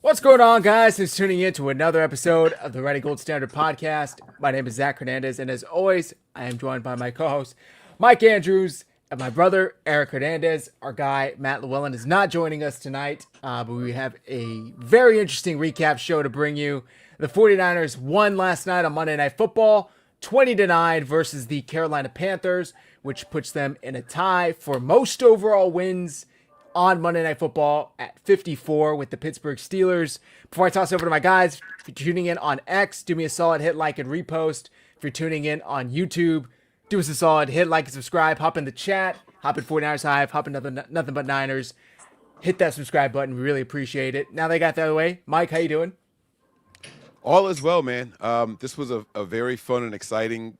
What's going on, guys? Thanks for tuning in to another episode of the Ready Gold Standard podcast. My name is Zach Hernandez, and as always, I am joined by my co-host, Mike Andrews, and my brother, Eric Hernandez. Our guy, Matt Llewellyn, is not joining us tonight, but we have a very interesting recap show to bring you. The 49ers won last night on Monday Night Football, 20-9 versus the Carolina Panthers, which puts them in a tie for most overall wins on Monday Night Football at 54 with the Pittsburgh Steelers. Before I toss it over to my guys, if you're tuning in on X, do me a solid, hit like and repost. If you're tuning in on YouTube, do us a solid, hit like and subscribe. Hop in the chat, hop in 49ers Hive, hop in Nothing But Niners. Hit that subscribe button. We really appreciate it. Now they got that out of the way. Mike, how you doing? All is well, man. This was a very fun and exciting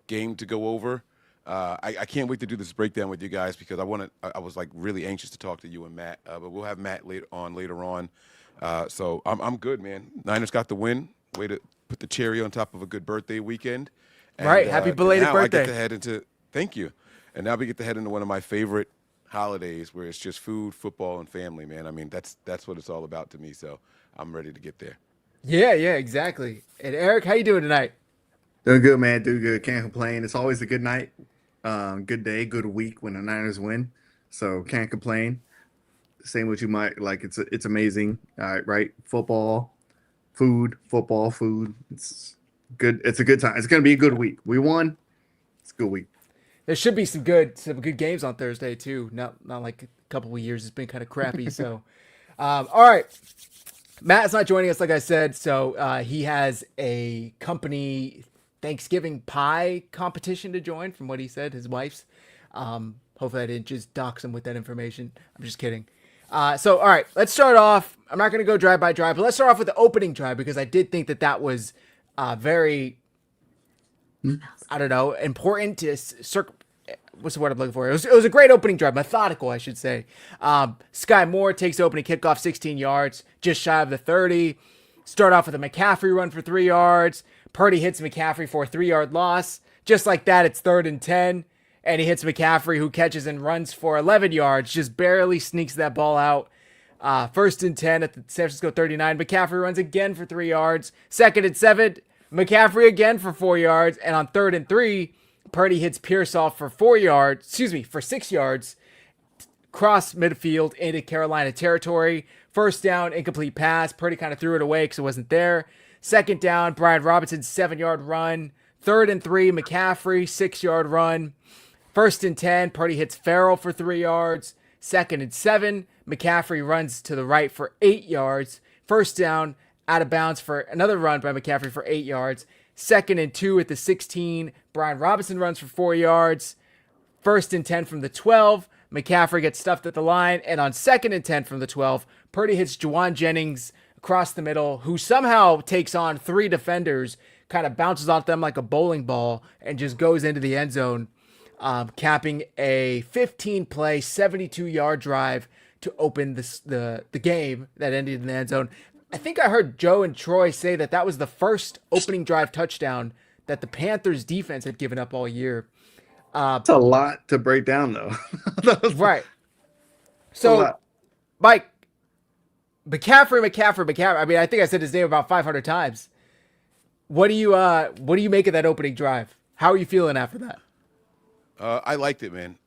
game to go over. I can't wait to do this breakdown with you guys because I was like really anxious to talk to you and Matt, but we'll have Matt later on. So I'm good, man. Niners got the win. Way to put the cherry on top of a good birthday weekend. And, Right, happy belated birthday. I get to head into thank you. And now we get to head into one of my favorite holidays where it's just food, football, and family, man. I mean, that's what it's all about to me. So I'm ready to get there. Yeah, exactly. And Eric, how you doing tonight? Doing good, man. Doing good. Can't complain. It's always a good night, good day, good week when the Niners win. So can't complain. Same with you, Mike. Like it's amazing. All right, right? Football, food. It's good. It's a good time. It's gonna be a good week. We won. It's a good week. There should be some good games on Thursday too. Not like a couple of years. It's been kind of crappy. So, all right. Matt's not joining us, like I said. So he has a company Thanksgiving pie competition to join, from what he said, his wife's. Hopefully I didn't just dox him with that information. I'm just kidding. So, all right, let's start off. I'm not going to go drive by drive, but let's start off with the opening drive because I did think that was very, I don't know, important to what's the word I'm looking for? It was a great opening drive, methodical, I should say. Sky Moore takes the opening kickoff 16 yards, just shy of the 30. Start off with a McCaffrey run for 3 yards. Purdy hits McCaffrey for a 3-yard loss. Just like that, it's 3rd and 10. And he hits McCaffrey, who catches and runs for 11 yards. Just barely sneaks that ball out. 1st and 10 at the San Francisco 39. McCaffrey runs again for 3 yards. 2nd and 7. McCaffrey again for 4 yards. And on 3rd and 3, Purdy hits Pearsall for 6 yards. Cross midfield into Carolina territory. 1st down, incomplete pass. Purdy kind of threw it away because it wasn't there. 2nd down, Brian Robinson, 7-yard run. 3rd and 3, McCaffrey, 6-yard run. 1st and 10, Purdy hits Farrell for 3 yards. 2nd and 7, McCaffrey runs to the right for 8 yards. 1st down, out of bounds for another run by McCaffrey for 8 yards. 2nd and 2 at the 16, Brian Robinson runs for 4 yards. 1st and 10 from the 12, McCaffrey gets stuffed at the line. And on 2nd and 10 from the 12, Purdy hits Juwan Jennings across the middle, who somehow takes on 3 defenders, kind of bounces off them like a bowling ball, and just goes into the end zone, capping a 15-play, 72-yard drive to open the game that ended in the end zone. I think I heard Joe and Troy say that was the first opening drive touchdown that the Panthers defense had given up all year. It's a lot to break down, though. Right. So, Mike, McCaffrey. I mean, I think I said his name about 500 times. What do you make of that opening drive? How are you feeling after that? I liked it, man.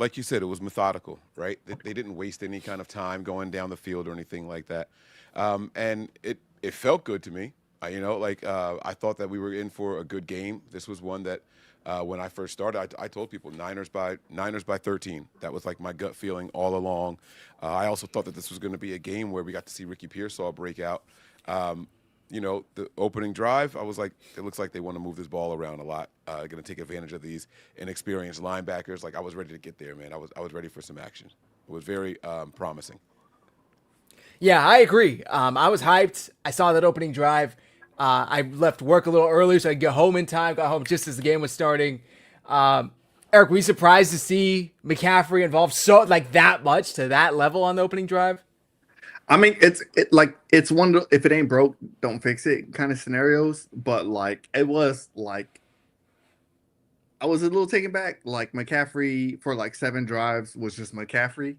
Like you said, it was methodical, right? They didn't waste any kind of time going down the field or anything like that. And it felt good to me. I thought that we were in for a good game. This was one that when I first started, I told people Niners by 13. That was like my gut feeling all along. I also thought that this was going to be a game where we got to see Ricky Pearsall break out. The opening drive, I was like, it looks like they want to move this ball around a lot. Going to take advantage of these inexperienced linebackers. Like, I was ready to get there, man. I was ready for some action. It was very promising. Yeah, I agree. I was hyped. I saw that opening drive. I left work a little early so I could get home in time. Got home just as the game was starting. Eric, were you surprised to see McCaffrey involved that much to that level on the opening drive? I mean, it's one if it ain't broke, don't fix it kind of scenarios. But it was I was a little taken back. Like McCaffrey for like 7 drives was just McCaffrey.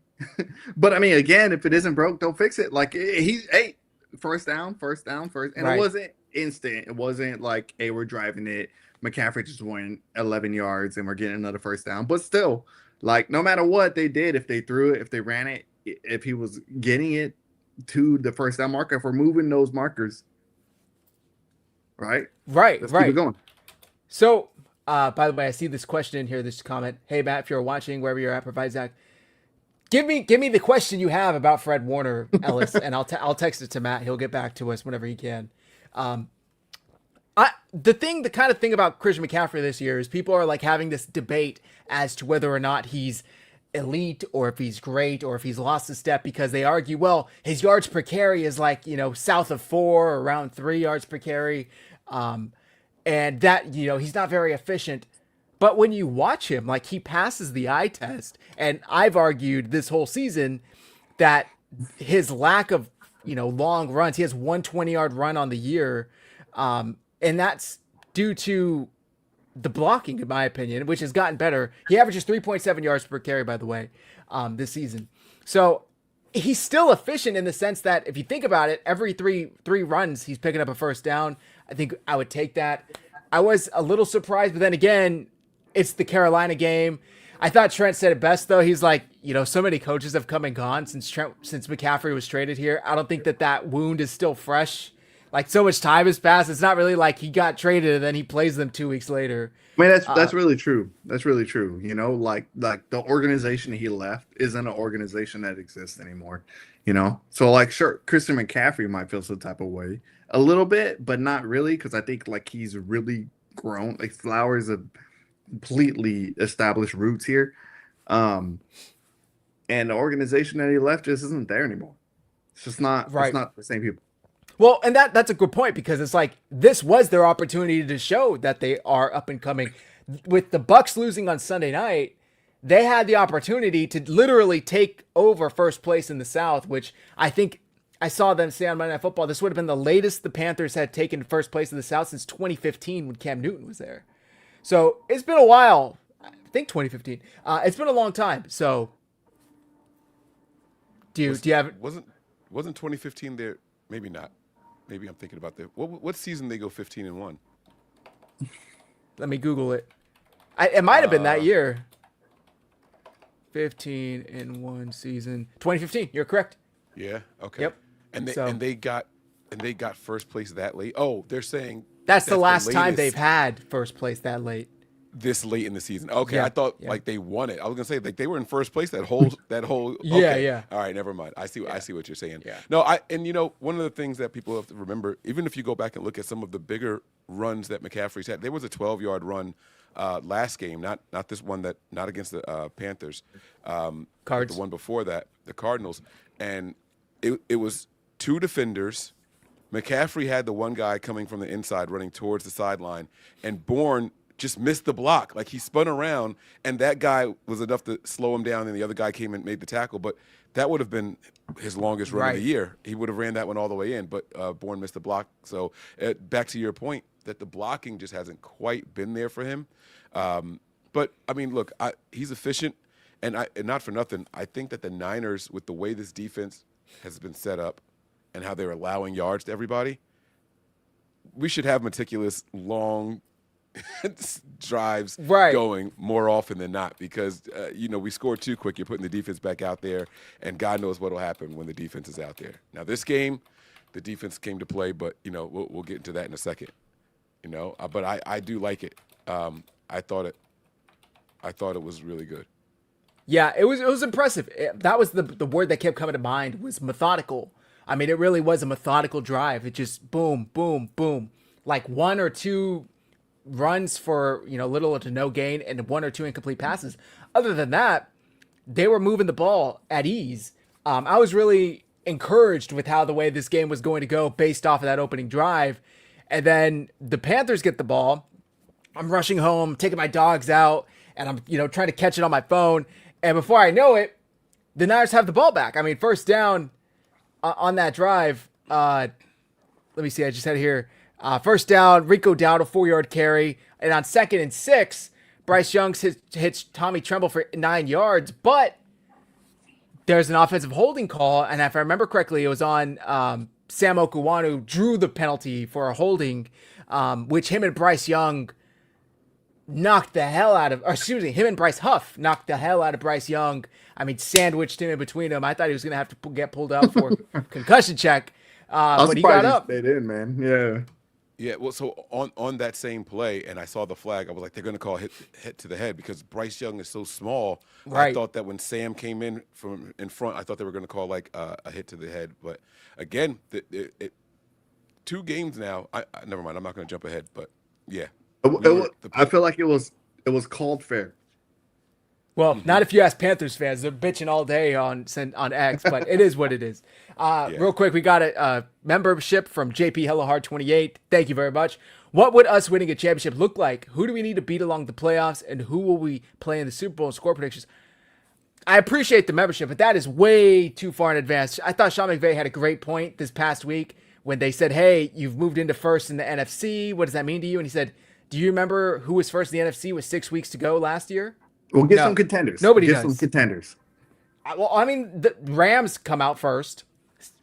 But I mean, again, if it isn't broke, don't fix it. Like hey, first down, and it Right. wasn't instant. It wasn't like, hey, we're driving it. McCaffrey just went 11 yards and we're getting another first down. But still, like no matter what they did, if they threw it, if they ran it, if he was getting it to the first down marker, if we're moving those markers, right? Right. Let's keep it Right. going. So, by the way, I see this question in here. This comment. Hey, Matt, if you're watching wherever you're at, provide Zach. Give me the question you have about Fred Warner, Ellis, and I'll text it to Matt. He'll get back to us whenever he can. The kind of thing about Christian McCaffrey this year is people are like having this debate as to whether or not he's elite or if he's great or if he's lost a step, because they argue, well, his yards per carry is like, south of 4 or around 3 yards per carry. And that, he's not very efficient. But when you watch him, like he passes the eye test. And I've argued this whole season that his lack of, long runs, he has 120-yard run on the year. And that's due to the blocking, in my opinion, which has gotten better. He averages 3.7 yards per carry, by the way, this season. So he's still efficient in the sense that if you think about it, every three runs, he's picking up a first down. I think I would take that. I was a little surprised, but then again, it's the Carolina game. I thought Trent said it best, though. He's like, so many coaches have come and gone since McCaffrey was traded here. I don't think that wound is still fresh. Like, so much time has passed. It's not really like he got traded and then he plays them 2 weeks later. I mean, that's really true. That's really true. Like the organization he left isn't an organization that exists anymore. So like, sure, Christian McCaffrey might feel some type of way a little bit, but not really, because I think like he's really grown. Like Flowers have completely established roots here, and the organization that he left just isn't there anymore. It's just not. Right. It's not the same people. Well, and that's a good point, because it's like this was their opportunity to show that they are up and coming. With the Bucks losing on Sunday night, they had the opportunity to literally take over first place in the South, which I think I saw them say on Monday Night Football. This would have been the latest the Panthers had taken first place in the South since 2015 when Cam Newton was there. So it's been a while. I think 2015. It's been a long time. So do you have Wasn't 2015 there? Maybe not. Maybe I'm thinking about what season they go 15-1? Let me Google it. It might have been that year. 15-1 season. 2015. You're correct. Yeah. Okay. Yep. And they got first place that late. Oh, they're saying That's the last time latest they've had first place that late. this late in the season. Okay, Yeah, I thought yeah. like they won it. I was gonna say like they were in first place that whole Okay. Yeah. All right, never mind. I see what you're saying. Yeah. No, one of the things that people have to remember, even if you go back and look at some of the bigger runs that McCaffrey's had, there was a 12-yard run last game, not this one, not against the Panthers, Cards. the one before that, the Cardinals, and it was 2 defenders. McCaffrey had the one guy coming from the inside running towards the sideline, and Bourne just missed the block. Like he spun around, and that guy was enough to slow him down, and the other guy came and made the tackle. But that would have been his longest run of the year. He would have ran that one all the way in, but Bourne missed the block. So back to your point that the blocking just hasn't quite been there for him. But, I mean, look, he's efficient, and not for nothing. I think that the Niners, with the way this defense has been set up and how they're allowing yards to everybody, we should have meticulous, long drives going more often than not, because we scored too quick. You're putting the defense back out there, and God knows what will happen when the defense is out there. Now, this game, the defense came to play, but we'll get into that in a second. But I do like it. I thought it was really good. Yeah, it was impressive. That was the word that kept coming to mind, was methodical. I mean, it really was a methodical drive. It just boom, boom, boom, like 1 or 2 runs for little to no gain and 1 or 2 incomplete passes. Other than that, they were moving the ball at ease. I was really encouraged with how the way this game was going to go based off of that opening drive. And then the Panthers get the ball. I'm rushing home, taking my dogs out, and I'm trying to catch it on my phone. And before I know it, the Niners have the ball back. I mean, first down on that drive. Let me see. I just had it here. First down, Rico down a 4-yard carry. And on 2nd and 6, Bryce Young hits Tommy Tremble for 9 yards, but there's an offensive holding call, and if I remember correctly, it was on Sam Okuwanu drew the penalty for a holding, which him and Bryce Young knocked the hell out of, or excuse me, him and Bryce Huff knocked the hell out of Bryce Young. I mean, sandwiched him in between them. I thought he was going to have to get pulled out for concussion check, but he got up. They did, man. Yeah. Yeah, well, so on that same play, and I saw the flag, I was like, they're going to call hit to the head because Bryce Young is so small. Right. I thought that when Sam came in from in front, I thought they were going to call like a hit to the head. But again, 2 games now. Never mind. I'm not going to jump ahead, but yeah. I feel like it was called fair. Well, not if you ask Panthers fans. They're bitching all day on X, but it is what it is. Real quick, we got a membership from JP Hellahard 28. Thank you very much. What would us winning a championship look like? Who do we need to beat along the playoffs? And who will we play in the Super Bowl and score predictions? I appreciate the membership, but that is way too far in advance. I thought Sean McVay had a great point this past week when they said, hey, you've moved into first in the NFC. What does that mean to you? And he said, do you remember who was first in the NFC with 6 weeks to go last year? We'll get some contenders. Nobody get does. Some contenders. Well, I mean, the Rams come out first.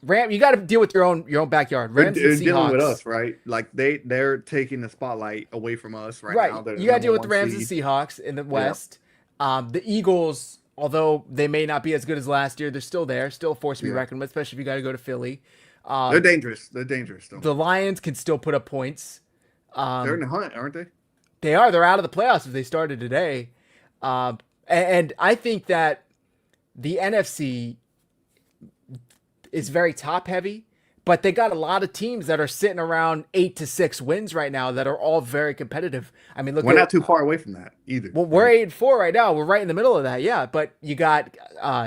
You got to deal with your own backyard. Rams They're and Seahawks. dealing with us, right? Like they're taking the spotlight away from us right now. You got to deal with the Rams and Seahawks in the West. Yep. The Eagles, although they may not be as good as last year, they're still there, still a force to be reckoned with, especially if you got to go to Philly. They're dangerous. They're dangerous. Though. The Lions can still put up points. They're in the hunt, aren't they? They are. They're out of the playoffs if they started today. And I think that the NFC is very top heavy, but they got a lot of teams that are sitting around 8 to 6 wins right now that are all very competitive. I mean, we're not too far away from that either. Well, we're 8-4 right now. We're right in the middle of that. Yeah. But you got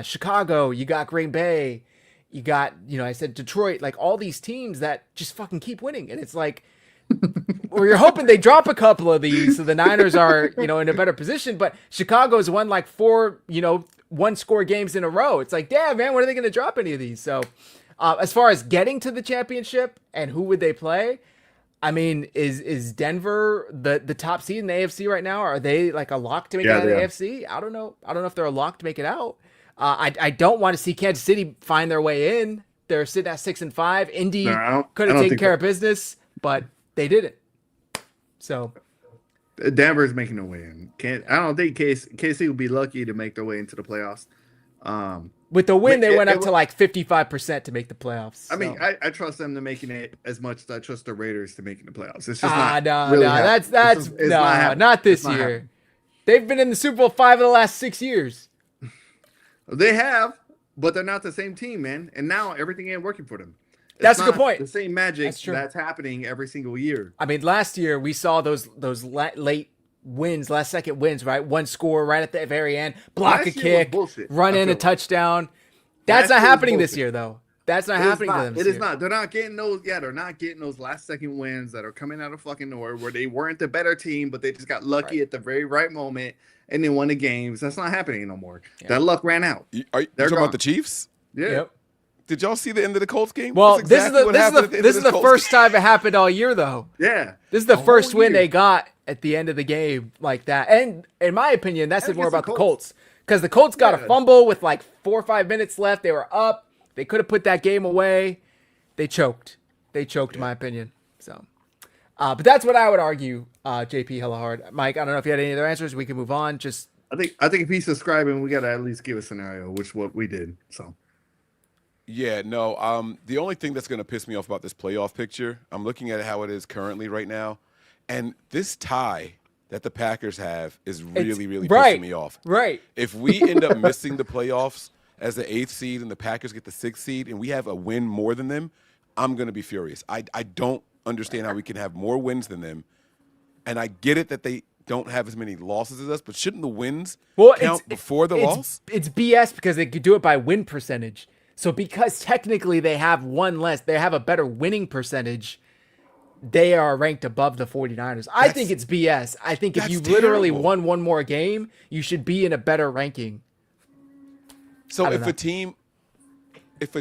Chicago, you got Green Bay, you got, I said Detroit, like all these teams that just fucking keep winning. And it's like, or you're hoping they drop a couple of these so the Niners are, in a better position. But Chicago's won like 4, one-score games in a row. It's like, damn, man, when are they going to drop any of these? So as far as getting to the championship and who would they play, I mean, is Denver the top seed in the AFC right now? Are they like a lock to make it out of the AFC? I don't know. I don't know if they're a lock to make it out. I don't want to see Kansas City find their way in. They're sitting at 6-5. Indy could have taken care of business, but they didn't. So Denver's making their way in. I don't think KC would be lucky to make their way into the playoffs. With the win, they went up to like 55% to make the playoffs. I mean, I trust them to making it as much as I trust the Raiders to making the playoffs. It's just not this year. They've been in the Super Bowl 5 of the last 6 years. They have, but they're not the same team, man. And now everything ain't working for them. That's a good point. The same magic that's happening every single year. I mean, last year we saw those late wins, last second wins, right? One score right at the very end, block a kick, run in a touchdown. That's not happening this year, though. That's not happening to them. It is not. They're not getting those. Yeah, they're not getting those last second wins that are coming out of fucking nowhere where they weren't the better team, but they just got lucky at the very right moment and they won the games. That's not happening no more. Yeah. That luck ran out. Are you talking about the Chiefs? Yeah. Yep. Did y'all see the end of the Colts game? Well, this is the first time it happened all year, though. Yeah. This is the first win they got at the end of the game like that. And in my opinion, that said more about the Colts. Because the Colts got a fumble with like 4 or 5 minutes left. They were up. They could have put that game away. They choked. In my opinion. So, but that's what I would argue, JP Hellahard. Mike, I don't know if you had any other answers. We can move on. I think if he's subscribing, we got to at least give a scenario, which what we did. So. Yeah, no. The only thing that's going to piss me off about this playoff picture, I'm looking at how it is currently right now, and this tie that the Packers have is really pissing me off. Right. If we end up missing the playoffs as the 8th seed and the Packers get the 6th seed and we have a win more than them, I'm going to be furious. I don't understand how we can have more wins than them, and I get it that they don't have as many losses as us, but shouldn't the wins count before the loss? It's BS because they could do it by win percentage. So because technically they have one less, they have a better winning percentage, they are ranked above the 49ers. I think it's BS. I think if you literally won one more game, you should be in a better ranking. So if a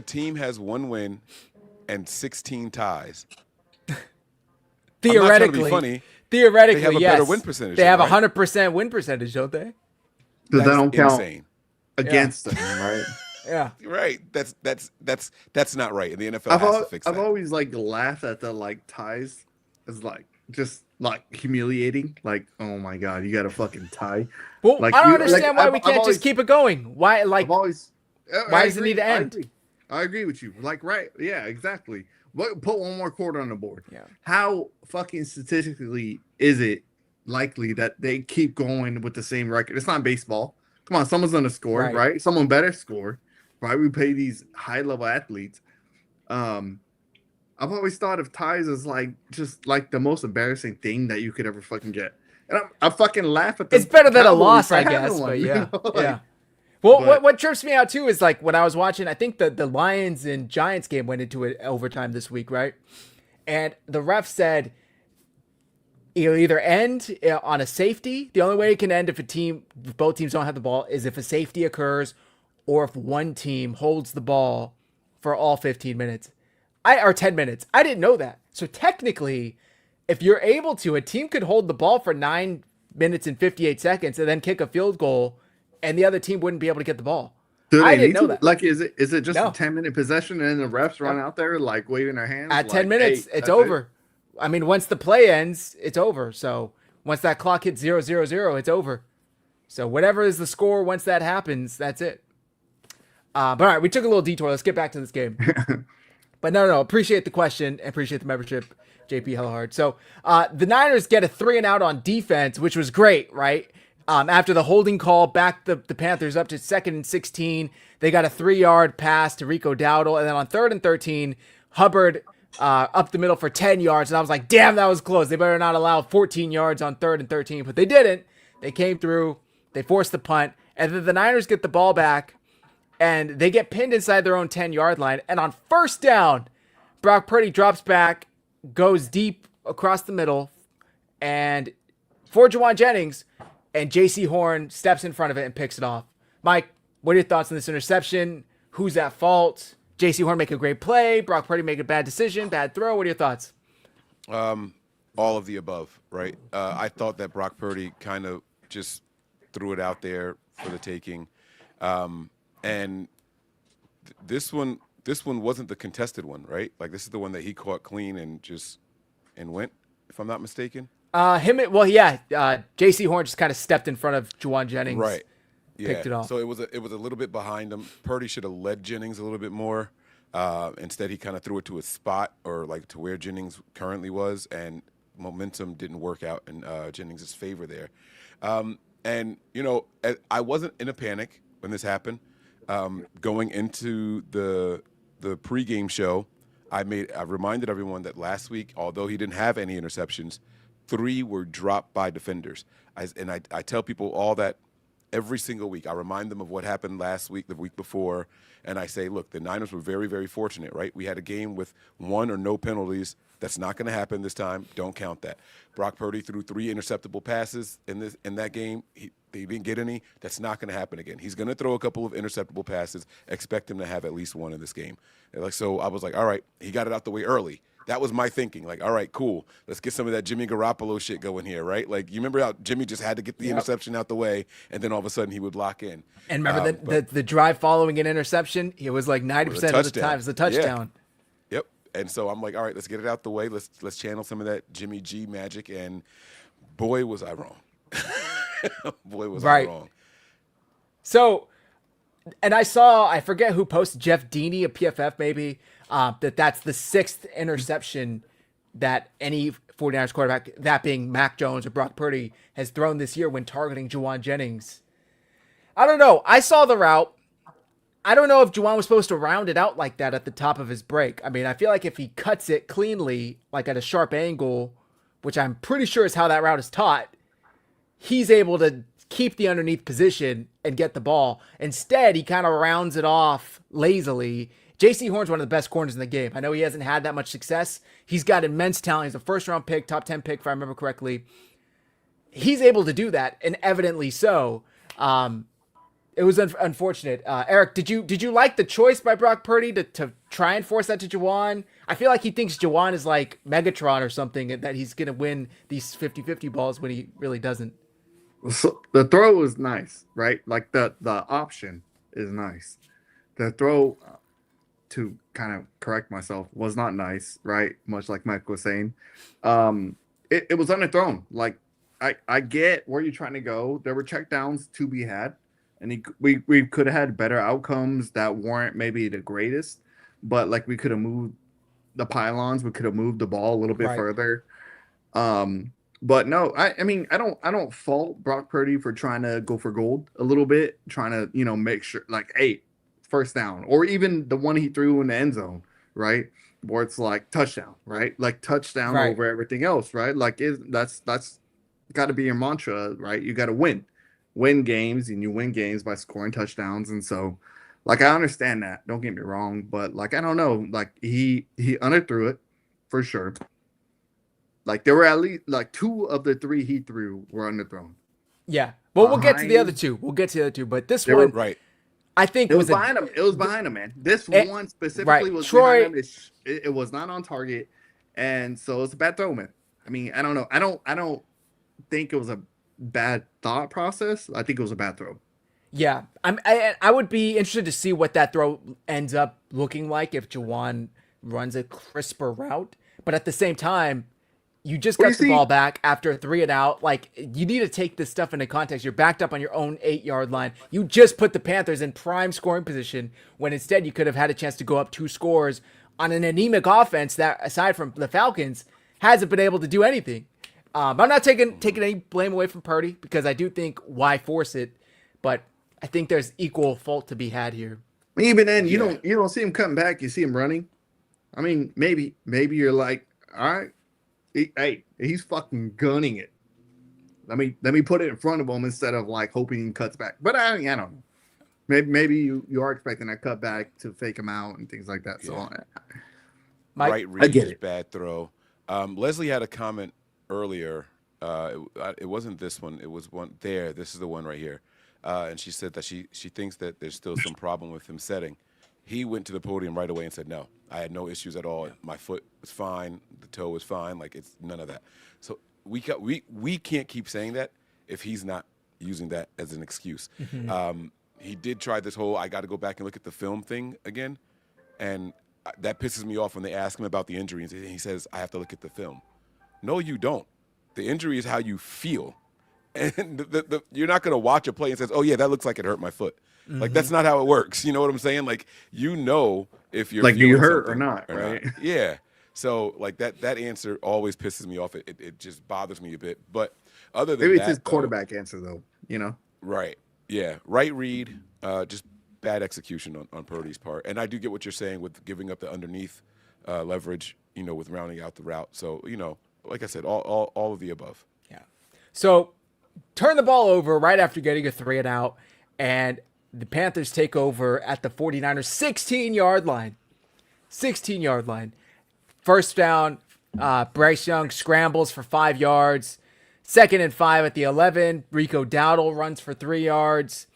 team has one win and 16 ties, theoretically, I'm not trying to be funny. theoretically, They have a yes. better win percentage. They have right? 100% win percentage, don't they? Because they don't count insane. against them, right? Yeah. Right. That's not right. And the NFL has to fix that. I've always like laughed at the like ties as like just like humiliating. Like, oh my god, you got a fucking tie. Well, Like, I don't you- understand like, why we I've can't always- just keep it going. Why, like, I've always. why I does it agree, need to I end? agree. I agree with you. Like, right? Yeah, exactly. Put one more quarter on the board. Yeah. How fucking statistically is it likely that they keep going with the same record? It's not baseball. Come on, someone's gonna score, Right. right? Someone better score, right? We pay these high level athletes. I've always thought of ties as like just like the most embarrassing thing that you could ever fucking get, and I fucking laugh at the. it's better than a Cowboys loss, for I having guess. one, But you yeah, know? Like, yeah. Well, but- what trips me out too is like when I was watching, I think the Lions and Giants game went into it overtime this week, right? And the ref said it'll either end on a safety. The only way it can end if both teams don't have the ball is if a safety occurs or if one team holds the ball for all 15 minutes. Or 10 minutes. I didn't know that. So technically, if you're able to, a team could hold the ball for 9 minutes and 58 seconds and then kick a field goal and the other team wouldn't be able to get the ball. Do I they didn't need know to? that. Like, is it just No. a 10-minute possession and then the refs run out there like waving their hands? At like, 10 minutes, hey, it's that's over. I mean, once the play ends, it's over. So once that clock hits 0-0-0, it's over. So whatever is the score, once that happens, that's it. But all right, we took a little detour. Let's get back to this game. But no, appreciate the question. Appreciate the membership, JP Hellhard. So the Niners get a 3-and-out on defense, which was great, right? After the holding call, backed the Panthers up to 2nd and 16. They got a 3-yard pass to Rico Dowdle. And then on 3rd and 13, Hubbard up the middle for 10 yards. And I was like, damn, that was close. They better not allow 14 yards on 3rd and 13. But they didn't. They came through. They forced the punt. And then the Niners get the ball back. And they get pinned inside their own 10-yard line. And on 1st down, Brock Purdy drops back, goes deep across the middle, and for Juwan Jennings, and J.C. Horn steps in front of it and picks it off. Mike, what are your thoughts on this interception? Who's at fault? J.C. Horn make a great play. Brock Purdy make a bad decision, bad throw. What are your thoughts? All of the above, right? I thought that Brock Purdy kind of just threw it out there for the taking. And this one wasn't the contested one, right? Like this is the one that he caught clean and went, if I'm not mistaken. J.C. Horn just kind of stepped in front of Juwan Jennings. Right. Yeah. Picked it off. So it was a little bit behind him. Purdy should have led Jennings a little bit more. Instead, he kind of threw it to a spot or like to where Jennings currently was, and momentum didn't work out in Jennings' favor there. And I wasn't in a panic when this happened. Going into the pregame show, I reminded everyone that last week, although he didn't have any interceptions, 3 were dropped by defenders. I tell people all that every single week. I remind them of what happened last week, the week before, and I say, look, the Niners were very, very fortunate, right? We had a game with 1 or no penalties. That's not going to happen this time. Don't count that. Brock Purdy threw 3 interceptable passes in that game. They didn't get any. That's not going to happen again. He's going to throw a couple of interceptable passes. Expect him to have at least 1 in this game. So I was like, all right, he got it out the way early. That was my thinking. Like, all right, cool. Let's get some of that Jimmy Garoppolo shit going here, right? Like, you remember how Jimmy just had to get the interception out the way, and then all of a sudden he would lock in. And remember the drive following an interception? It was like 90% of the time it was a touchdown. Yeah. Yep. And so I'm like, all right, let's get it out the way. Let's channel some of that Jimmy G magic. And boy, was I wrong. Boy, was I wrong. So, and I forget who posted, Jeff Deeney of PFF maybe, that's the 6th interception that any 49ers quarterback, that being Mac Jones or Brock Purdy, has thrown this year when targeting Juwan Jennings. I don't know. I saw the route. I don't know if Juwan was supposed to round it out like that at the top of his break. I mean, I feel like if he cuts it cleanly, like at a sharp angle, which I'm pretty sure is how that route is taught, he's able to keep the underneath position and get the ball. Instead, he kind of rounds it off lazily. J.C. Horn's one of the best corners in the game. I know he hasn't had that much success. He's got immense talent. He's a first-round pick, top 10 pick, if I remember correctly. He's able to do that, and evidently so. it was unfortunate. Eric, did you like the choice by Brock Purdy to try and force that to Jawan? I feel like he thinks Jawan is like Megatron or something, and that he's gonna win these 50-50 balls when he really doesn't. So the throw was nice, right? Like the option is nice. The throw, to kind of correct myself, was not nice, right? Much like Mike was saying. It was underthrown. Like I get where you're trying to go. There were checkdowns to be had, and we could have had better outcomes that weren't maybe the greatest, but like we could have moved the pylons, we could have moved the ball a little bit Right. further. But no, I mean I don't fault Brock Purdy for trying to go for gold a little bit, trying to make sure like, hey, first down, or even the one he threw in the end zone, right? Where it's like touchdown, right? Like touchdown Right. over everything else, right? Like that's got to be your mantra, right? You got to win games, and you win games by scoring touchdowns. And so, like, I understand that. Don't get me wrong, but like I don't know, like he underthrew it for sure. Like there were at least like 2 of the 3 he threw were underthrown. Yeah. Well, we'll get to the Behind- other two. We'll get to the other two, but this They were- one, Right. I think It was was a behind him. It was behind him, man. This Eh, one specifically right. was Troy- behind him. It was not on target, and so it's a bad throw, man. I mean, I don't know. I don't think it was a bad thought process. I think it was a bad throw. Yeah, I would be interested to see what that throw ends up looking like if Jawan runs a crisper route. But at the same time, you just Well, got you the ball see- back after a 3 and out. Like, you need to take this stuff into context. You're backed up on your own 8-yard line. You just put the Panthers in prime scoring position when instead you could have had a chance to go up 2 scores on an anemic offense that, aside from the Falcons, hasn't been able to do anything. I'm not taking any blame away from Purdy, because I do think why force it, but I think there's equal fault to be had here. Even then, you Yeah. don't see him cutting back. You see him running. I mean, maybe you're like, all right, hey, he's fucking gunning it. Let me put it in front of him instead of like hoping he cuts back. But I don't know. Maybe you are expecting that cut back to fake him out and things like that. So Mike? Right I read get is it. bad throw. Leslie had a comment earlier. It wasn't this one. It was one there. This is the one right here. And she said that she thinks that there's still some problem with him setting. He went to the podium right away and said, no, I had no issues at all. My foot was fine. The toe was fine. Like, it's none of that. So we can't keep saying that if he's not using that as an excuse. He did try this whole, I got to go back and look at the film thing again. And that pisses me off when they ask him about the injuries. And he says, I have to look at the film. No, you don't. The injury is how you feel. And you're not going to watch a play and says, oh, yeah, that looks like it hurt my foot. Like, that's not how it works. You know what I'm saying? Like, if you're Like, you feeling hurt or something not, right? Yeah. So, like, that answer always pisses me off. It just bothers me a bit. But other than maybe that, it's his though, quarterback answer though. right. Yeah. Right read, just bad execution on Purdy's part. And I do get what you're saying with giving up the underneath leverage, with rounding out the route. So, like I said, all of the above. Yeah. So turn the ball over right after getting a 3 and out, and the Panthers take over at the 49ers 16-yard line. 16-yard line. First down, Bryce Young scrambles for 5 yards. 2nd and 5 at the 11. Rico Dowdle runs for 3 yards.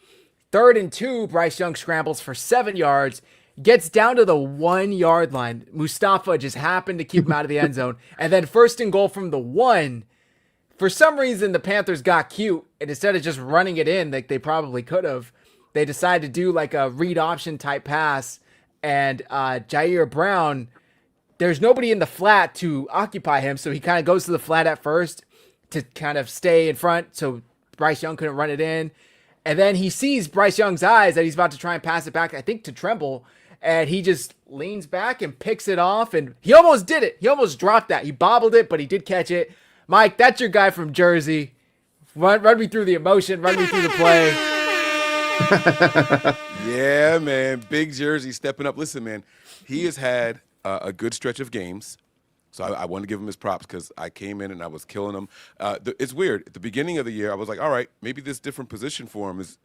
3rd and 2, Bryce Young scrambles for 7 yards. Gets down to the 1-yard line. Mustafa just happened to keep him out of the end zone. And then 1st and goal from the 1. For some reason, the Panthers got cute, and instead of just running it in like they probably could have, they decided to do like a read option type pass. And Jair Brown, there's nobody in the flat to occupy him, so he kind of goes to the flat at first to kind of stay in front so Bryce Young couldn't run it in. And then he sees Bryce Young's eyes that he's about to try and pass it back, I think, to Tremble. And he just leans back and picks it off. And he almost did it. He almost dropped that. He bobbled it, but he did catch it. Mike, that's your guy from Jersey. Run me through the emotion. Run me through the play. Yeah, man. Big Jersey stepping up. Listen, man, he has had a good stretch of games. So I want to give him his props because I came in and I was killing him. It's weird. At the beginning of the year, I was like, all right, maybe this different position for him is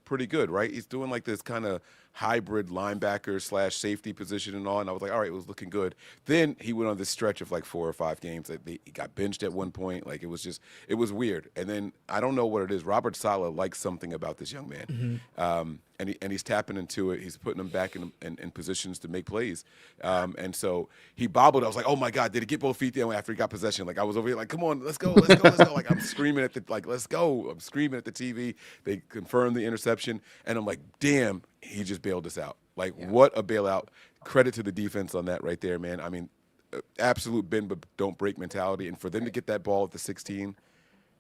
pretty good, right? He's doing like this kind of hybrid linebacker / safety position and all. And I was like, all right, it was looking good. Then he went on this stretch of like 4 or 5 games. He got benched at one point. Like, it was weird. And then I don't know what it is. Robert Saleh likes something about this young man. And he's tapping into it. He's putting him back in positions to make plays. And so he bobbled. I was like, oh my God, did he get both feet down after he got possession? Like, I was over here like, come on, let's go. Like, I'm screaming at let's go. I'm screaming at the TV. They confirmed the interception. And I'm like, damn, he just bailed us out. Like, what a bailout. Credit to the defense on that right there, man. I mean, absolute bend but don't break mentality. And for them to get that ball at the 16,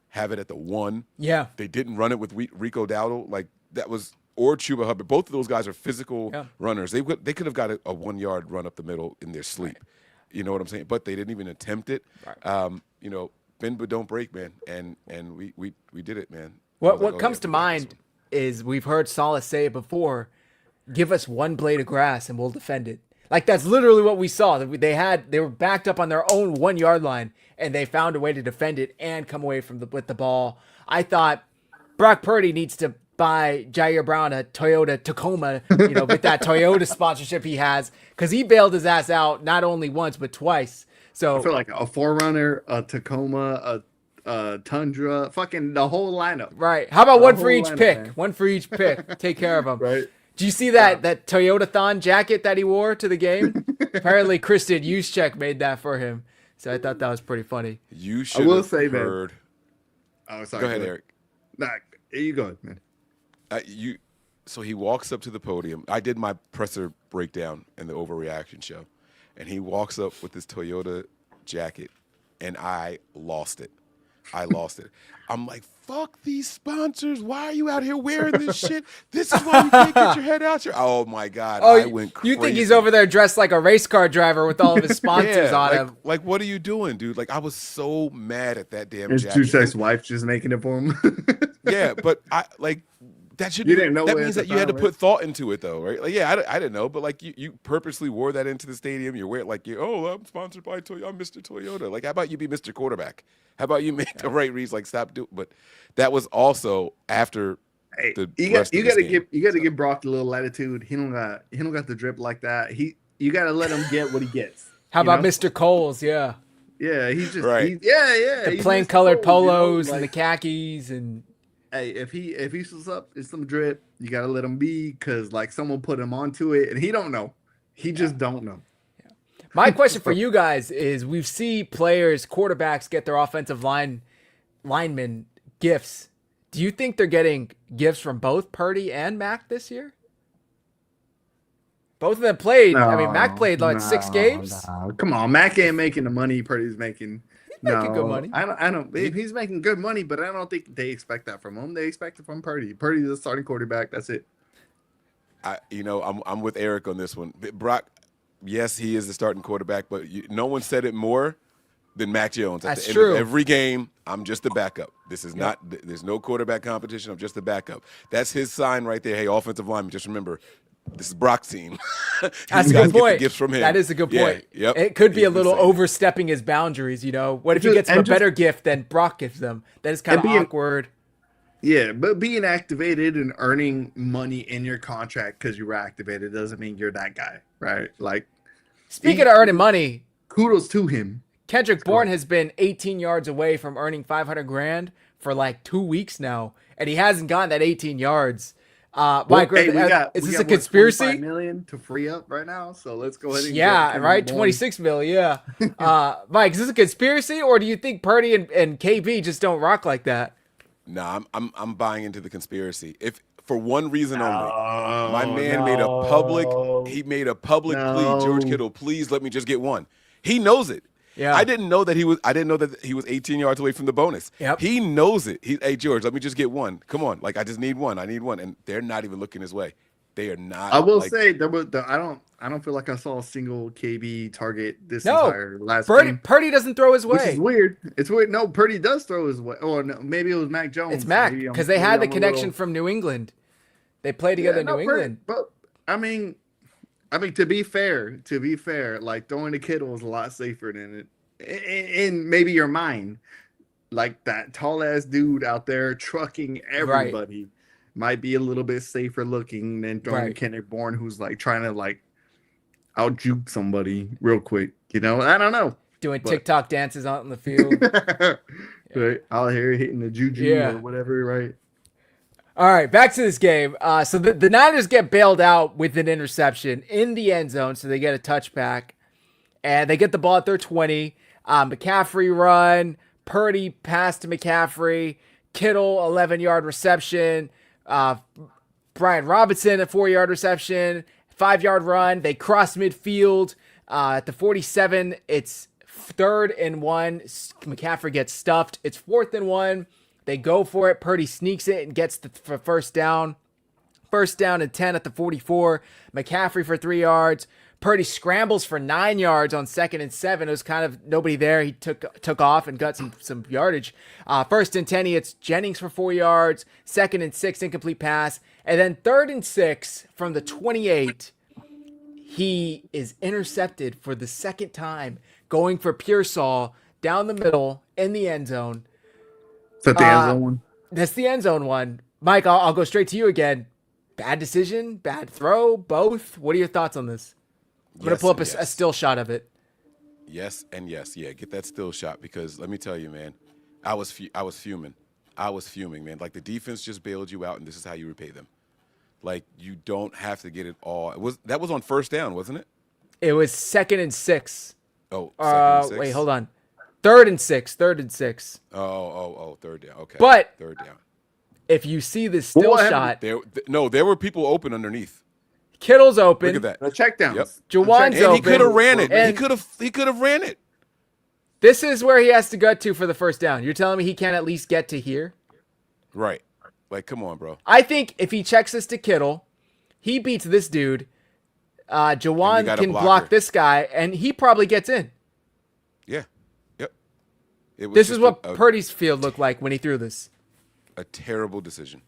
have it at the 1. Yeah. They didn't run it with Rico Dowdle. Like, that was – or Chuba Hubbard. Both of those guys are physical runners. They could have got a 1-yard run up the middle in their sleep. You know what I'm saying? But they didn't even attempt it. You know, bend but don't break, man. And we did it, man. What comes to mind is we've heard Saleh say it before, give us one blade of grass and we'll defend it. Like, that's literally what we saw. They were backed up on their own 1-yard line, and they found a way to defend it and come away with the ball. I thought Brock Purdy needs to buy Jair Brown a Toyota Tacoma, with that Toyota sponsorship he has, because he bailed his ass out not only once but twice. So I feel like a 4Runner, a Tacoma, a Tundra, fucking the whole lineup. Right. How about one for each lineup, pick? man. One for each pick. Take care of them. Right. Do you see that Toyota-thon jacket that he wore to the game? Apparently, Kristen Juszczyk made that for him. So I thought that was pretty funny. You should have heard. Oh, sorry. Go ahead, Eric. Nah, you go, man. So he walks up to the podium. I did my presser breakdown in the overreaction show, and he walks up with this Toyota jacket, and I lost it. I'm like, fuck these sponsors. Why are you out here wearing this shit? This is why you can't get your head out here. Oh, my God. I went crazy. You think he's over there dressed like a race car driver with all of his sponsors on him. Like, what are you doing, dude? Like, I was so mad at that damn jacket. Juszczyk's wife just making it for him. Yeah, but that should. That means that you had to put thought into it, though, right? Like, yeah, I didn't know, but like you purposely wore that into the stadium. You're wearing I'm sponsored by Toyota. I'm Mr. Toyota. Like, how about you be Mr. Quarterback? How about you make the right reads? Like, stop doing. But that was also after. You got to give Brock a little latitude. He don't got the drip like that. You got to let him get what he gets. How about Mr. Coles? Yeah. Yeah, he's just right. The plain colored polos and the khakis and. Hey, if he slips up in some drip, you gotta let him be, because like someone put him onto it and he don't know. He just don't know. Yeah. My question for you guys is: we see players, quarterbacks, get their offensive linemen gifts. Do you think they're getting gifts from both Purdy and Mac this year? Both of them played. No, I mean, Mac played 6 games. No. Come on, Mac ain't making the money Purdy's making. Making good money. I don't. He's making good money, but I don't think they expect that from him. They expect it from Purdy. Purdy's the starting quarterback. That's it. I'm with Eric on this one. Brock, yes, he is the starting quarterback, but no one said it more than Mac Jones. At the end of every game, I'm just the backup. This is not. There's no quarterback competition. I'm just the backup. That's his sign right there. Hey, offensive lineman, just remember. This is Brock's team. That's a good point. Gifts from him. That is a good point. Yeah, yep. It could be a little overstepping his boundaries, What if he gets him a better gift than Brock gives them? That is kind of awkward. Yeah, but being activated and earning money in your contract because you were activated doesn't mean you're that guy, right? Like, speaking of earning money, kudos to him. Kendrick Bourne has been 18 yards away from earning $500,000 for like 2 weeks now, and he hasn't gotten that 18 yards. Mike, is this a conspiracy? $25 million to free up right now, so let's go ahead and right, 26 million, yeah. Mike, is this a conspiracy, or do you think Purdy and KB just don't rock like that? Nah, I'm buying into the conspiracy. If for one reason only, my man made a public plea. George Kittle, please let me just get one. He knows it. Yeah. I didn't know that he was 18 yards away from the bonus. Yep. He knows it. Hey, George, let me just get one. Come on. Like, I just need one. I need one. And they're not even looking his way. They are not. I will say I don't feel like I saw a single KB target entire last game. Purdy doesn't throw his way. Which is weird. It's weird. No, Purdy does throw his way. Or no, maybe it was Mac Jones. It's Mac, because they had the connection from New England. They played together in New England. But I mean, to be fair, like throwing the Kittle is a lot safer than it. In maybe your mind, like that tall ass dude out there trucking everybody. Right. might be a little bit safer looking than throwing Right. Kendrick Bourne, who's like trying to like out juke somebody real quick. You know, I don't know. Doing But TikTok dances out in the field. right, out here hitting the juju Yeah. or whatever, right? All right, back to this game. So the Niners get bailed out with an interception in the end zone, so they get a touchback, and they get the ball at their 20. McCaffrey run, Purdy pass to McCaffrey, Kittle 11-yard reception, Brian Robinson a 4-yard reception, 5-yard run. They cross midfield at the 47. It's 3rd and 1. McCaffrey gets stuffed. It's 4th and 1. They go for it. Purdy sneaks it and gets the first down. First down and 10 at the 44. McCaffrey for 3 yards. Purdy scrambles for 9 yards on 2nd and 7. It was kind of nobody there. He took off and got some yardage. 1st and 10, it's Jennings for 4 yards. 2nd and 6, incomplete pass. And then 3rd and 6 from the 28. He is intercepted for the second time, going for Pearsall down the middle in the end zone. Is that the end zone one? That's the end zone one. Mike, I'll go straight to you again. Bad decision, bad throw, both. What are your thoughts on this? I'm going to pull up a still shot of it. Yes and yes. Yeah, get that still shot because let me tell you, man, I was fuming. I was fuming, man. Like the defense just bailed you out, and this is how you repay them. Like you don't have to get it all. That was on first down, wasn't it? It was 2nd and 6. Oh, 2nd and 6. Wait, hold on. 3rd and 6. 3rd and 6. Oh, 3rd down. Okay. But 3rd down. if you see the still shot, There were people open underneath. Kittle's open. Look at that. The check downs. Yep. Jawan's And open. he could have ran it. And He could have ran it. this is where he has to go to for the first down. You're telling me he can't at least get to here? Right. Like, come on, bro. I think if he checks this to Kittle, he beats this dude. Jawan can block this guy, and he probably gets in. Yeah. Yep. This is what Purdy's field looked like when he threw this. A terrible decision.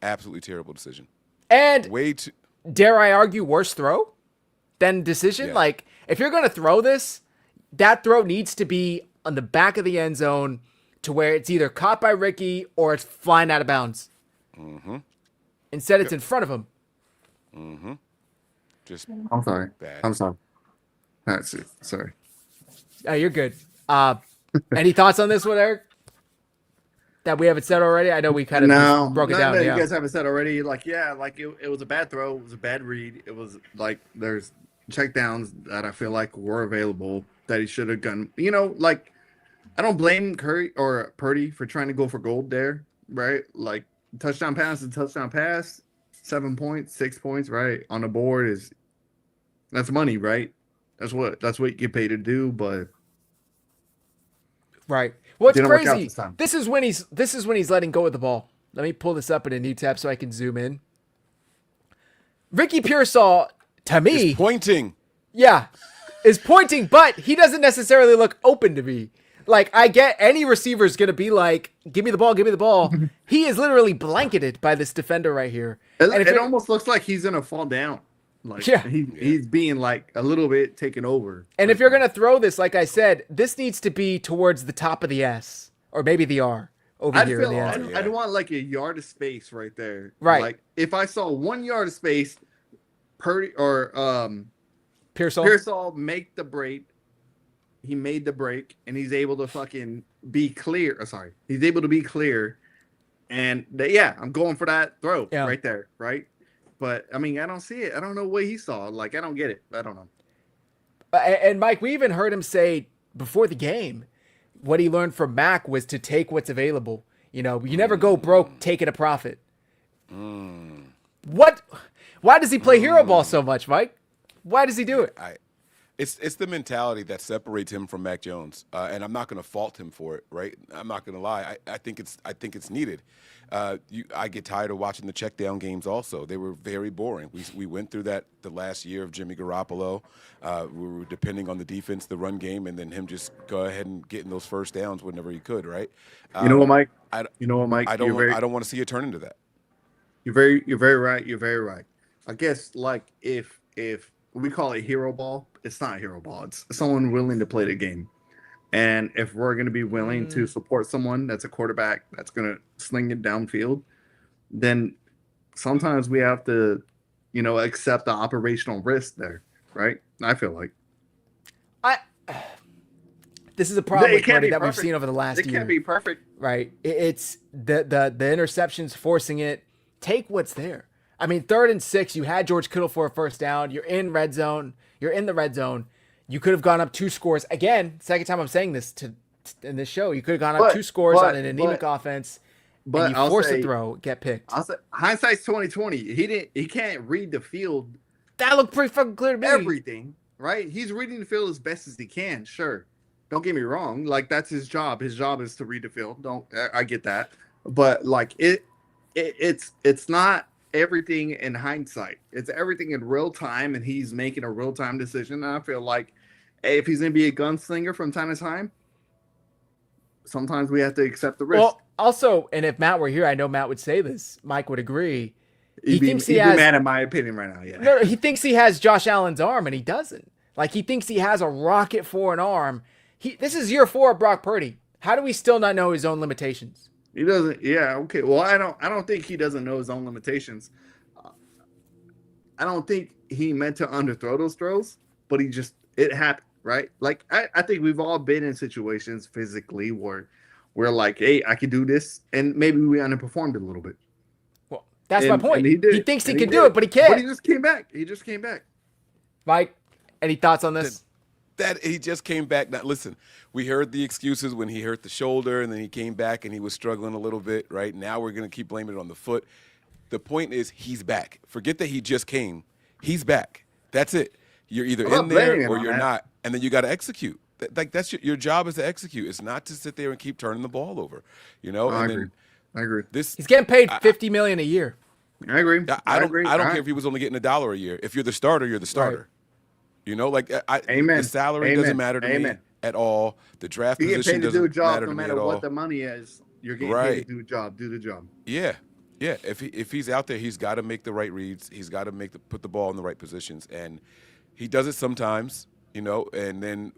Absolutely terrible decision. And way too. Dare I argue, worse throw than decision? Yeah. Like, if you're going to throw this, that throw needs to be on the back of the end zone to where it's either caught by Ricky or it's flying out of bounds. Mm-hmm. Instead, it's in front of him. Mm-hmm. Just I'm sorry. bad. I'm sorry. That's it. Sorry. Oh, you're good. Any thoughts on this one, Eric? That we haven't said already? I know we kind of just broke it down. That Yeah. you guys haven't said already. Like, yeah, like it was a bad throw. It was a bad read. It was like there's checkdowns that I feel like were available that he should have done. You know, like I don't blame Curry or Purdy for trying to go for gold there, right? Like touchdown pass is touchdown pass. 7 points, 6 points, right? On the board that's money, right? That's what you get paid to do, but Right. What's didn't work out crazy? this time. This is when he's letting go of the ball. Let me pull this up in a new tab so I can zoom in. Ricky Pearsall, to me, It's pointing. yeah, is pointing, but he doesn't necessarily look open to me. Like, I get any receiver's going to be like, give me the ball, give me the ball. He is literally blanketed by this defender right here. It almost looks like he's gonna fall down. Like Yeah. he's being like a little bit taken over. And if you're going to throw this, like I said, this needs to be towards the top of the S or maybe the R over here in the end zone. I'd want like a yard of space right there. Right. Like if I saw 1 yard of space, Purdy or Pearsall. make the break. He made the break and he's able to fucking be clear. He's able to be clear. And I'm going for that throw right there, right? But I mean, I don't see it. I don't know what he saw. Like, I don't get it. I don't know. And Mike, we even heard him say before the game, what he learned from Mac was to take what's available. You know, you never go broke taking a profit. Why does he play hero ball so much, Mike? Why does he do it? It's the mentality that separates him from Mac Jones, and I'm not going to fault him for it, right? I'm not going to lie. I think it's needed. I get tired of watching the check down games. Also, they were very boring. We went through that the last year of Jimmy Garoppolo. We were depending on the defense, the run game, and then him just go ahead and getting those first downs whenever he could, right? You know what, Mike? I don't want to see it turn into that. You're very right. You're very right. I guess like if we call it hero ball, it's not hero ball. It's someone willing to play the game. And if we're going to be willing to support someone that's a quarterback that's going to sling it downfield, then sometimes we have to, accept the operational risk there, right? I feel like I this is a problem it with can't Purdy be that we've perfect. seen over the last It year. can't be perfect. Right. It's the interceptions forcing it. Take what's there. I mean, 3rd and 6, you had George Kittle for a first down. You're in red zone. You're in the red zone. You could have gone up 2 scores. Again, second time I'm saying this in this show. You could have gone up 2 scores on an anemic offense. But and you force a throw, get picked. I'll say hindsight's 2020. He can't read the field. That looked pretty fucking clear to me. Everything, right? He's reading the field as best as he can. Sure. Don't get me wrong. Like, that's his job. His job is to read the field. I get that. But like it's not everything in hindsight. It's everything in real time, and he's making a real time decision. And I feel like, hey, if he's gonna be a gunslinger from time to time, sometimes we have to accept the risk. Well, also, and if Matt were here, I know Matt would say this. Mike would agree. He'd be mad at my opinion right now. Yeah. No, he thinks he has Josh Allen's arm, and he doesn't. Like, he thinks he has a rocket for an arm. This is year 4 of Brock Purdy. How do we still not know his own limitations? He doesn't. Yeah. Okay. Well, I don't think he doesn't know his own limitations. I don't think he meant to underthrow those throws, but it happened, right? Like, I think we've all been in situations physically where we're like, hey, I can do this, and maybe we underperformed a little bit. Well, that's my point. He thinks he can do it, but he But can't. he just came back. Mike, any thoughts on this? That he just came back. Now, listen, we heard the excuses when he hurt the shoulder, and then he came back and he was struggling a little bit, right? Now we're going to keep blaming it on the foot. The point is, he's back. Forget that he just came. He's back. That's it. You're either in there or you're not, and then you got to execute. Like, that's your job is to execute. It's not to sit there and keep turning the ball over, I agree. He's getting paid $50 million a year. I agree. I don't care if he was only getting $1 a year. If you're the starter, you're the starter. Right. The salary doesn't matter to me at all. The draft position doesn't matter to me at all. No matter what the money is, you're getting paid to do a job. Do the job. Yeah. If he's out there, he's got to make the right reads. He's got to put the ball in the right positions, and he does it sometimes, And then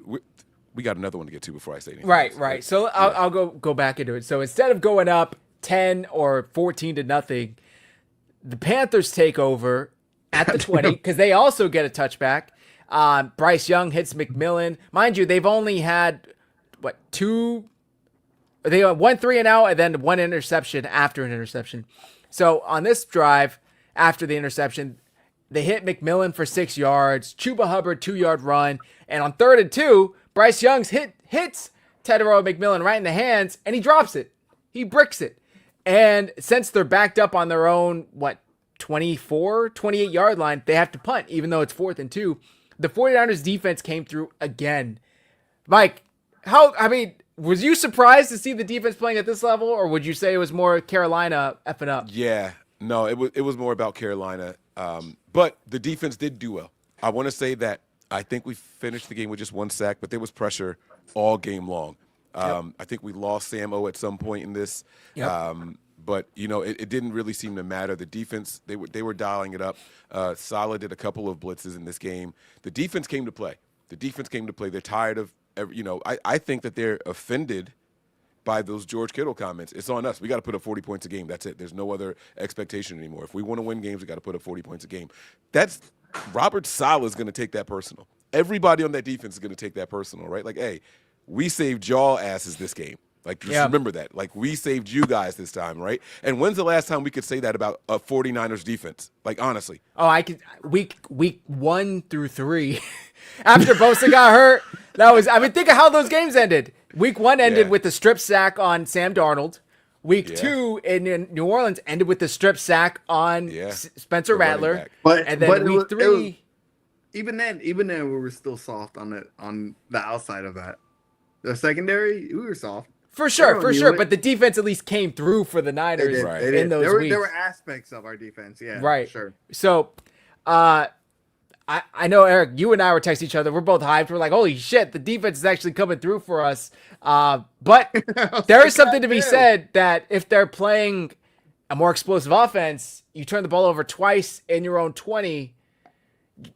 we got another one to get to before I say anything. Right. So I'll go back into it. So instead of going up 10 or 14-0, the Panthers take over at the 20 because they also get a touchback. Bryce Young hits McMillan. Mind you, they've only had, 2? They went 1 3-and-out and then 1 interception after an interception. So on this drive, after the interception, they hit McMillan for 6 yards, Chuba Hubbard 2-yard run, and on 3rd and 2, Bryce Young's hits Tedero McMillan right in the hands, and he drops it. He bricks it. And since they're backed up on their own, 28-yard line, they have to punt, even though it's 4th and 2. The 49ers defense came through again. Mike, was you surprised to see the defense playing at this level, or would you say it was more Carolina effing up? Yeah, no, it was more about Carolina. But the defense did do well. I want to say that I think we finished the game with just 1 sack, but there was pressure all game long. I think we lost Sam O at some point in this. Yep. But, it didn't really seem to matter. The defense, they were dialing it up. Saleh did a couple of blitzes in this game. The defense came to play. They're tired of, I think that they're offended by those George Kittle comments. It's on us. We got to put up 40 points a game. That's it. There's no other expectation anymore. If we want to win games, we got to put up 40 points a game. Robert Saleh is going to take that personal. Everybody on that defense is going to take that personal, right? Like, hey, we saved y'all asses this game. Like, just remember that. Like, we saved you guys this time, right? And when's the last time we could say that about a 49ers defense? Like, honestly. Oh, I could. Week 1 through 3. After Bosa got hurt, think of how those games ended. Week 1 ended with the strip sack on Sam Darnold. Week 2 in New Orleans ended with the strip sack on Spencer Rattler. And then week 3. Even then, we were still soft on the outside of that. The secondary, we were soft. For sure. But the defense at least came through for the Niners in those weeks. There were aspects of our defense, right. Sure. So, I know, Eric, you and I were texting each other. We're both hyped. We're like, holy shit, the defense is actually coming through for us. But there is something to be said that if they're playing a more explosive offense, you turn the ball over twice in your own 20,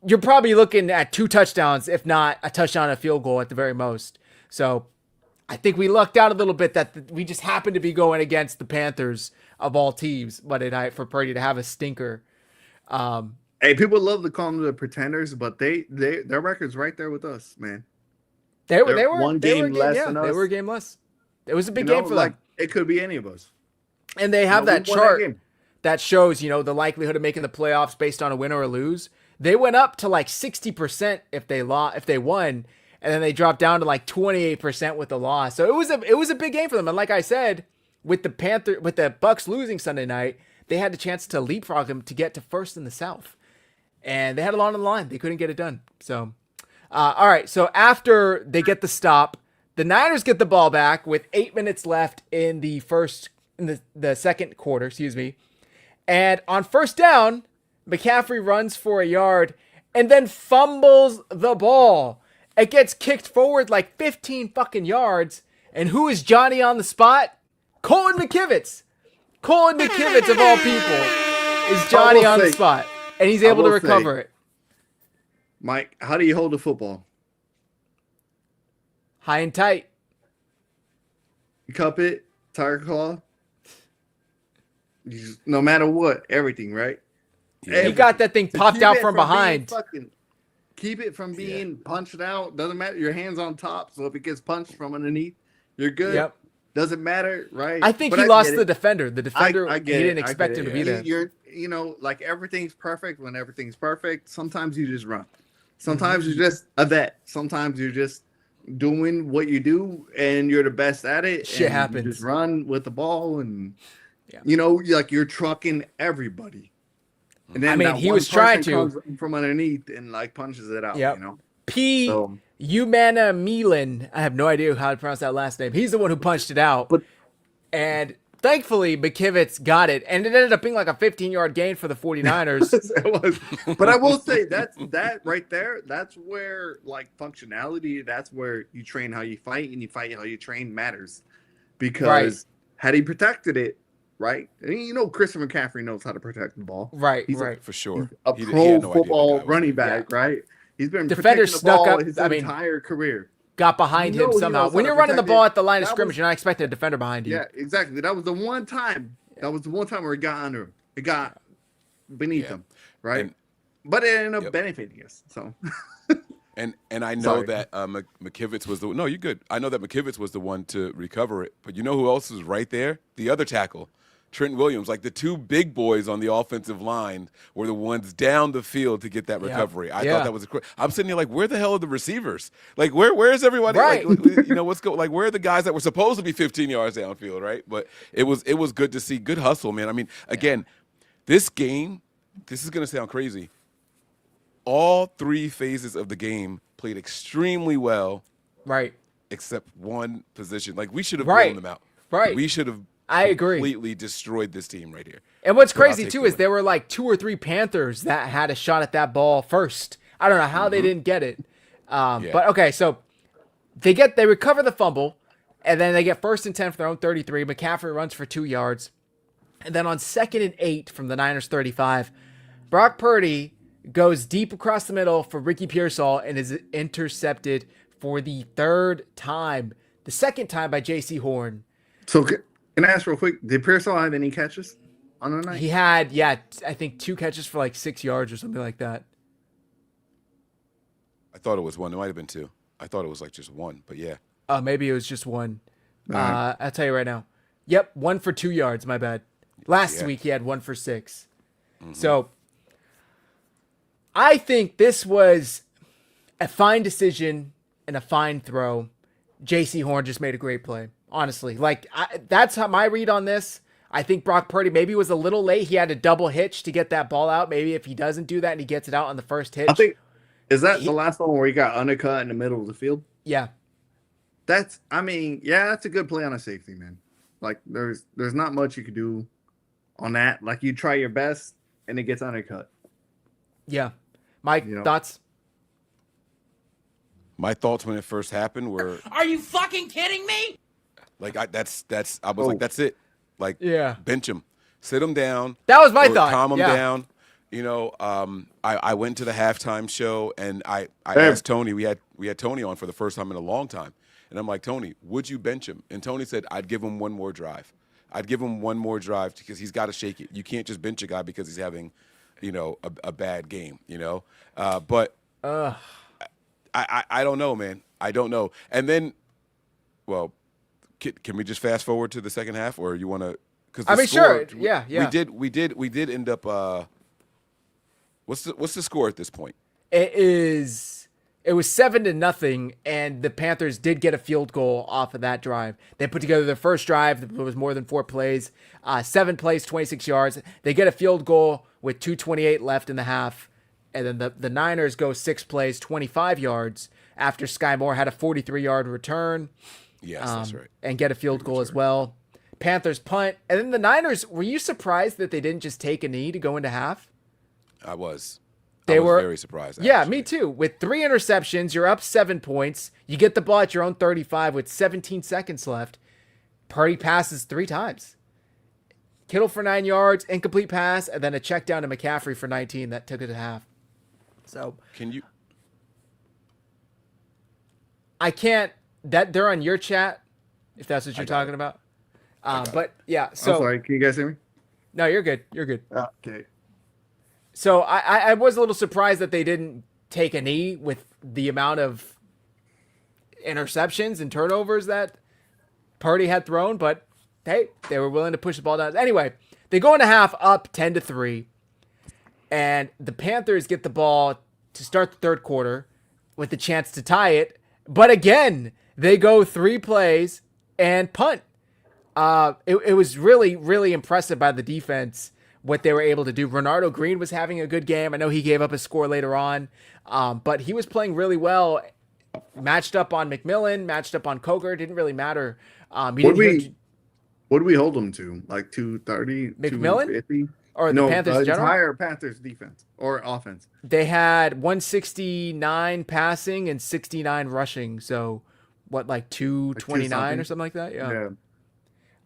you're probably looking at 2 touchdowns, if not a touchdown and a field goal at the very most. So I think we lucked out a little bit that we just happened to be going against the Panthers of all teams Monday night for Purdy to have a stinker. Hey, people love to call them the pretenders, but their record's right there with us, man. They were one game less than us. They were a game less. It was a big You know, game for like, them. it could be any of us. And they have that we won that chart game. that shows, the likelihood of making the playoffs based on a win or a lose. They went up to like 60% if they won, and then they dropped down to like 28% with the loss. So it was a big game for them. And like I said, with the Bucks losing Sunday night, they had the chance to leapfrog them to get to first in the South. And they had a lot on the line. They couldn't get it done. So, all right. So after they get the stop, the Niners get the ball back with 8 minutes left in the second quarter, excuse me. And on first down, McCaffrey runs for a yard and then fumbles the ball. It gets kicked forward like 15 fucking yards. And who is Johnny on the spot? Colin McKivitz. Colin McKivitz, of all people, is Johnny on the spot. And he's able to recover it. Mike, how do you hold a football? High and tight. You cup it, tiger claw. No matter what, everything, right? Yeah. He got that thing popped out from behind. Keep it from being punched out. Doesn't matter. Your hand's on top, so if it gets punched from underneath, you're good. Yep. Doesn't matter, right? I think he lost the defender. The defender, he didn't expect him to be there. You're, like everything's perfect when everything's perfect. Sometimes you just run. Sometimes you're just a vet. Sometimes you're just doing what you do and you're the best at it. Shit happens. You just run with the ball and, yeah. Like you're trucking everybody. And then he was trying to comes from underneath and like punches it out. Yep. So, Umana Milan. I have no idea how to pronounce that last name. He's the one who punched it out. And thankfully, McKivitz got it. And it ended up being like a 15-yard gain for the 49ers. It was. But I will say that right there, that's where like functionality, that's where you train how you fight and you fight how you train matters. Because had he protected it, right? And Christian McCaffrey knows how to protect the ball. Right, he's for sure. He had no football running back, right? He's been defenders protecting the ball snuck up his entire career. Got behind him somehow. When you're running the ball at the line of scrimmage, you're not expecting a defender behind you. Yeah, exactly. That was the one time. That was the one time where it got under him. It got beneath him, right? But it ended up benefiting us. So. And I know that McKivitz was no, you're good. I know that McKivitz was the one to recover it. But you know who else was right there? The other tackle. Trent Williams, like the two big boys on the offensive line were the ones down the field to get that recovery. I thought that was I'm sitting here like, where the hell are the receivers? Like, where is everybody? Right. Like, what's going? Like, where are the guys that were supposed to be 15 yards downfield, right? But it was good to see, good hustle, man. I mean, again, this game, this is gonna sound crazy. All three phases of the game played extremely well, right? Except one position. Like we should have blown them out. Right. We should have. I agree. Completely destroyed this team right here. And what's crazy too is there were like 2 or 3 Panthers that had a shot at that ball first. I don't know how they didn't get it. But okay, so they recover the fumble, and then they get 1st and 10 for their own 33. McCaffrey runs for 2 yards. And then on 2nd and 8 from the Niners 35, Brock Purdy goes deep across the middle for Ricky Pearsall and is intercepted for the 3rd time. The 2nd time by J.C. Horn. So can I ask real quick, did Pearsall have any catches on the night? He had, I think 2 catches for like 6 yards or something like that. I thought it was 1. It might have been 2. I thought it was like just 1, but yeah. Maybe it was just 1. I'll tell you right now. Yep, 1 for 2 yards, my bad. Last week he had 1 for 6. So I think this was a fine decision and a fine throw. J.C. Horn just made a great play. Honestly, that's how my read on this. I think Brock Purdy maybe was a little late. He had a double hitch to get that ball out. Maybe if he doesn't do that and he gets it out on the first hitch. I think the last one where he got undercut in the middle of the field. Yeah, that's a good play on a safety, man. Like there's not much you could do on that. Like you try your best and it gets undercut. Yeah, Mike, thoughts? My thoughts when it first happened were, are you fucking kidding me? Like I was like, that's it. Like, bench him, sit him down. That was my thought. Calm him down. I went to the halftime show and I asked Tony. We had Tony on for the first time in a long time, and I'm like, Tony, would you bench him? And Tony said, I'd give him one more drive. I'd give him one more drive because he's got to shake it. You can't just bench a guy because he's having, a bad game. But I don't know, man. I don't know. And then, well, can we just fast forward to the second half, or you want to? Sure. Yeah. We did end up. What's the score at this point? It was 7-0, and the Panthers did get a field goal off of that drive. They put together their first drive. It was more than 4 plays, 7 plays, 26 yards. They get a field goal with 2:28 left in the half, and then the Niners go 6 plays, 25 yards after Sky Moore had a 43-yard return. Yes, that's right. And get a field goal as well. Panthers punt, and then the Niners. Were you surprised that they didn't just take a knee to go into half? I was. They were very surprised. Yeah, actually. me too. With 3 interceptions, you're up 7 points. You get the ball at your own 35 with 17 seconds left. Purdy passes 3 times. Kittle for 9 yards, incomplete pass, and then a check down to McCaffrey for 19 that took it to half. So can you? I can't. That they're on your chat, if that's what you're talking about. But yeah, so I'm sorry. Can you guys hear me? No, you're good. You're good. Okay. So I was a little surprised that they didn't take a knee with the amount of interceptions and turnovers that Purdy had thrown, but hey, they were willing to push the ball down. Anyway, they go into half up 10-3, and the Panthers get the ball to start the third quarter with the chance to tie it, but again, they go 3 plays and punt. It was really, really impressive by the defense what they were able to do. Renardo Green was having a good game. I know he gave up a score later on, but he was playing really well. Matched up on McMillan, matched up on Coker. Didn't really matter. What do we hold them to? Like 230? McMillan? 250? Or the Panthers in general? Entire Panthers defense or offense. They had 169 passing and 69 rushing. So what, like 229 or something like that? Yeah.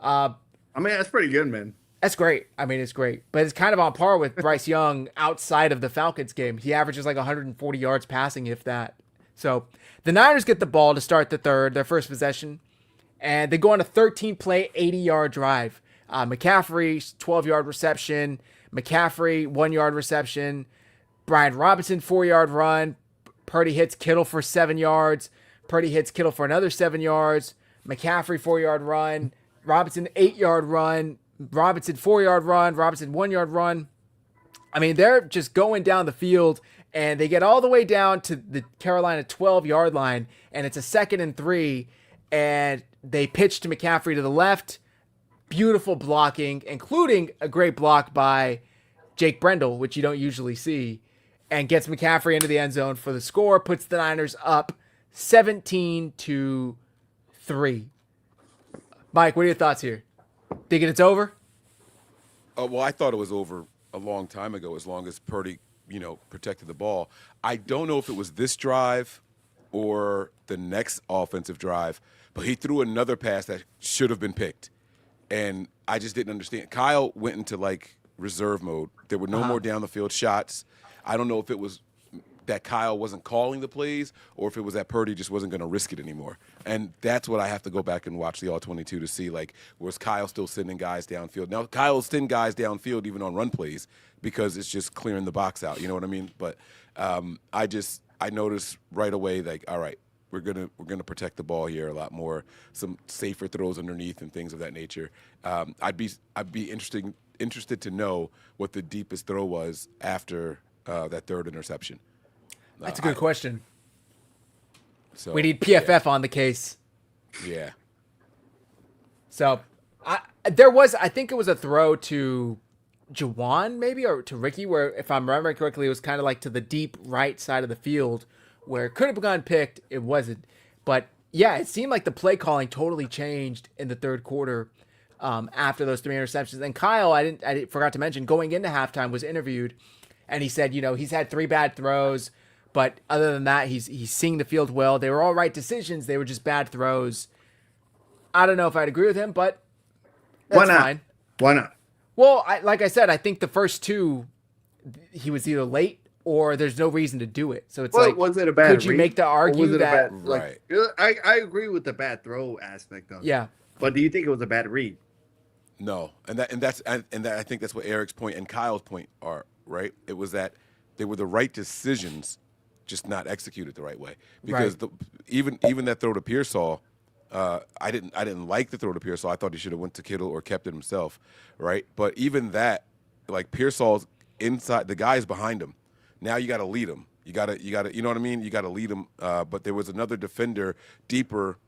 I mean, that's pretty good, man. That's great. I mean, it's great. But it's kind of on par with Bryce Young outside of the Falcons game. He averages like 140 yards passing, if that. So the Niners get the ball to start the third, their first possession, and they go on a 13-play, 80-yard drive. McCaffrey, 12-yard reception. McCaffrey, 1-yard reception. Brian Robinson, 4-yard run. Purdy hits Kittle for 7 yards. Purdy hits Kittle for another 7 yards. McCaffrey, 4-yard run. Robinson, 8-yard run. Robinson, 4-yard run. Robinson, 1-yard run. I mean, they're just going down the field, and they get all the way down to the Carolina 12-yard line, and it's a 2nd and 3, and they pitch to McCaffrey to the left. Beautiful blocking, including a great block by Jake Brendel, which you don't usually see, and gets McCaffrey into the end zone for the score, puts the Niners up 17-3. Mike, what are your thoughts here? Thinking it's over? Well, I thought it was over a long time ago, as long as Purdy, protected the ball. I don't know if it was this drive or the next offensive drive, but he threw another pass that should have been picked. And I just didn't understand. Kyle went into like reserve mode. There were no more down the field shots. I don't know if it was that Kyle wasn't calling the plays or if it was that Purdy just wasn't going to risk it anymore. And that's what I have to go back and watch the All-22 to see, like, was Kyle still sending guys downfield? Now, Kyle's sending guys downfield even on run plays because it's just clearing the box out. You know what I mean? But I noticed right away, like, all right, we're gonna protect the ball here a lot more, some safer throws underneath and things of that nature. I'd be interested to know what the deepest throw was after that third interception. That's a good question. So we need PFF on the case. Yeah. So I think it was a throw to Jawan maybe, or to Ricky, where if I'm remembering correctly, it was kind of like to the deep right side of the field where it could have gotten picked. It wasn't. But yeah, it seemed like the play calling totally changed in the third quarter after those 3 interceptions. And Kyle, I forgot to mention, going into halftime was interviewed, and he said, he's had 3 bad throws, but other than that, he's seeing the field well. They were all right decisions. They were just bad throws. I don't know if I'd agree with him, but that's fine. Why not? Well, like I said, I think the first 2, he was either late or there's no reason to do it. So it's was it a bad could you read? make the argument that right? I agree with the bad throw aspect of it. Yeah. But do you think it was a bad read? No, and I think that's what Eric's point and Kyle's point are, right? It was that they were the right decisions, just not executed the right way. Because even that throw to Pearsall, I didn't like the throw to Pearsall. I thought he should have went to Kittle or kept it himself, right? But even that, like Pearsall's inside, the guy's behind him. Now you got to lead him. You got to, you know what I mean? You got to lead him. But there was another defender deeper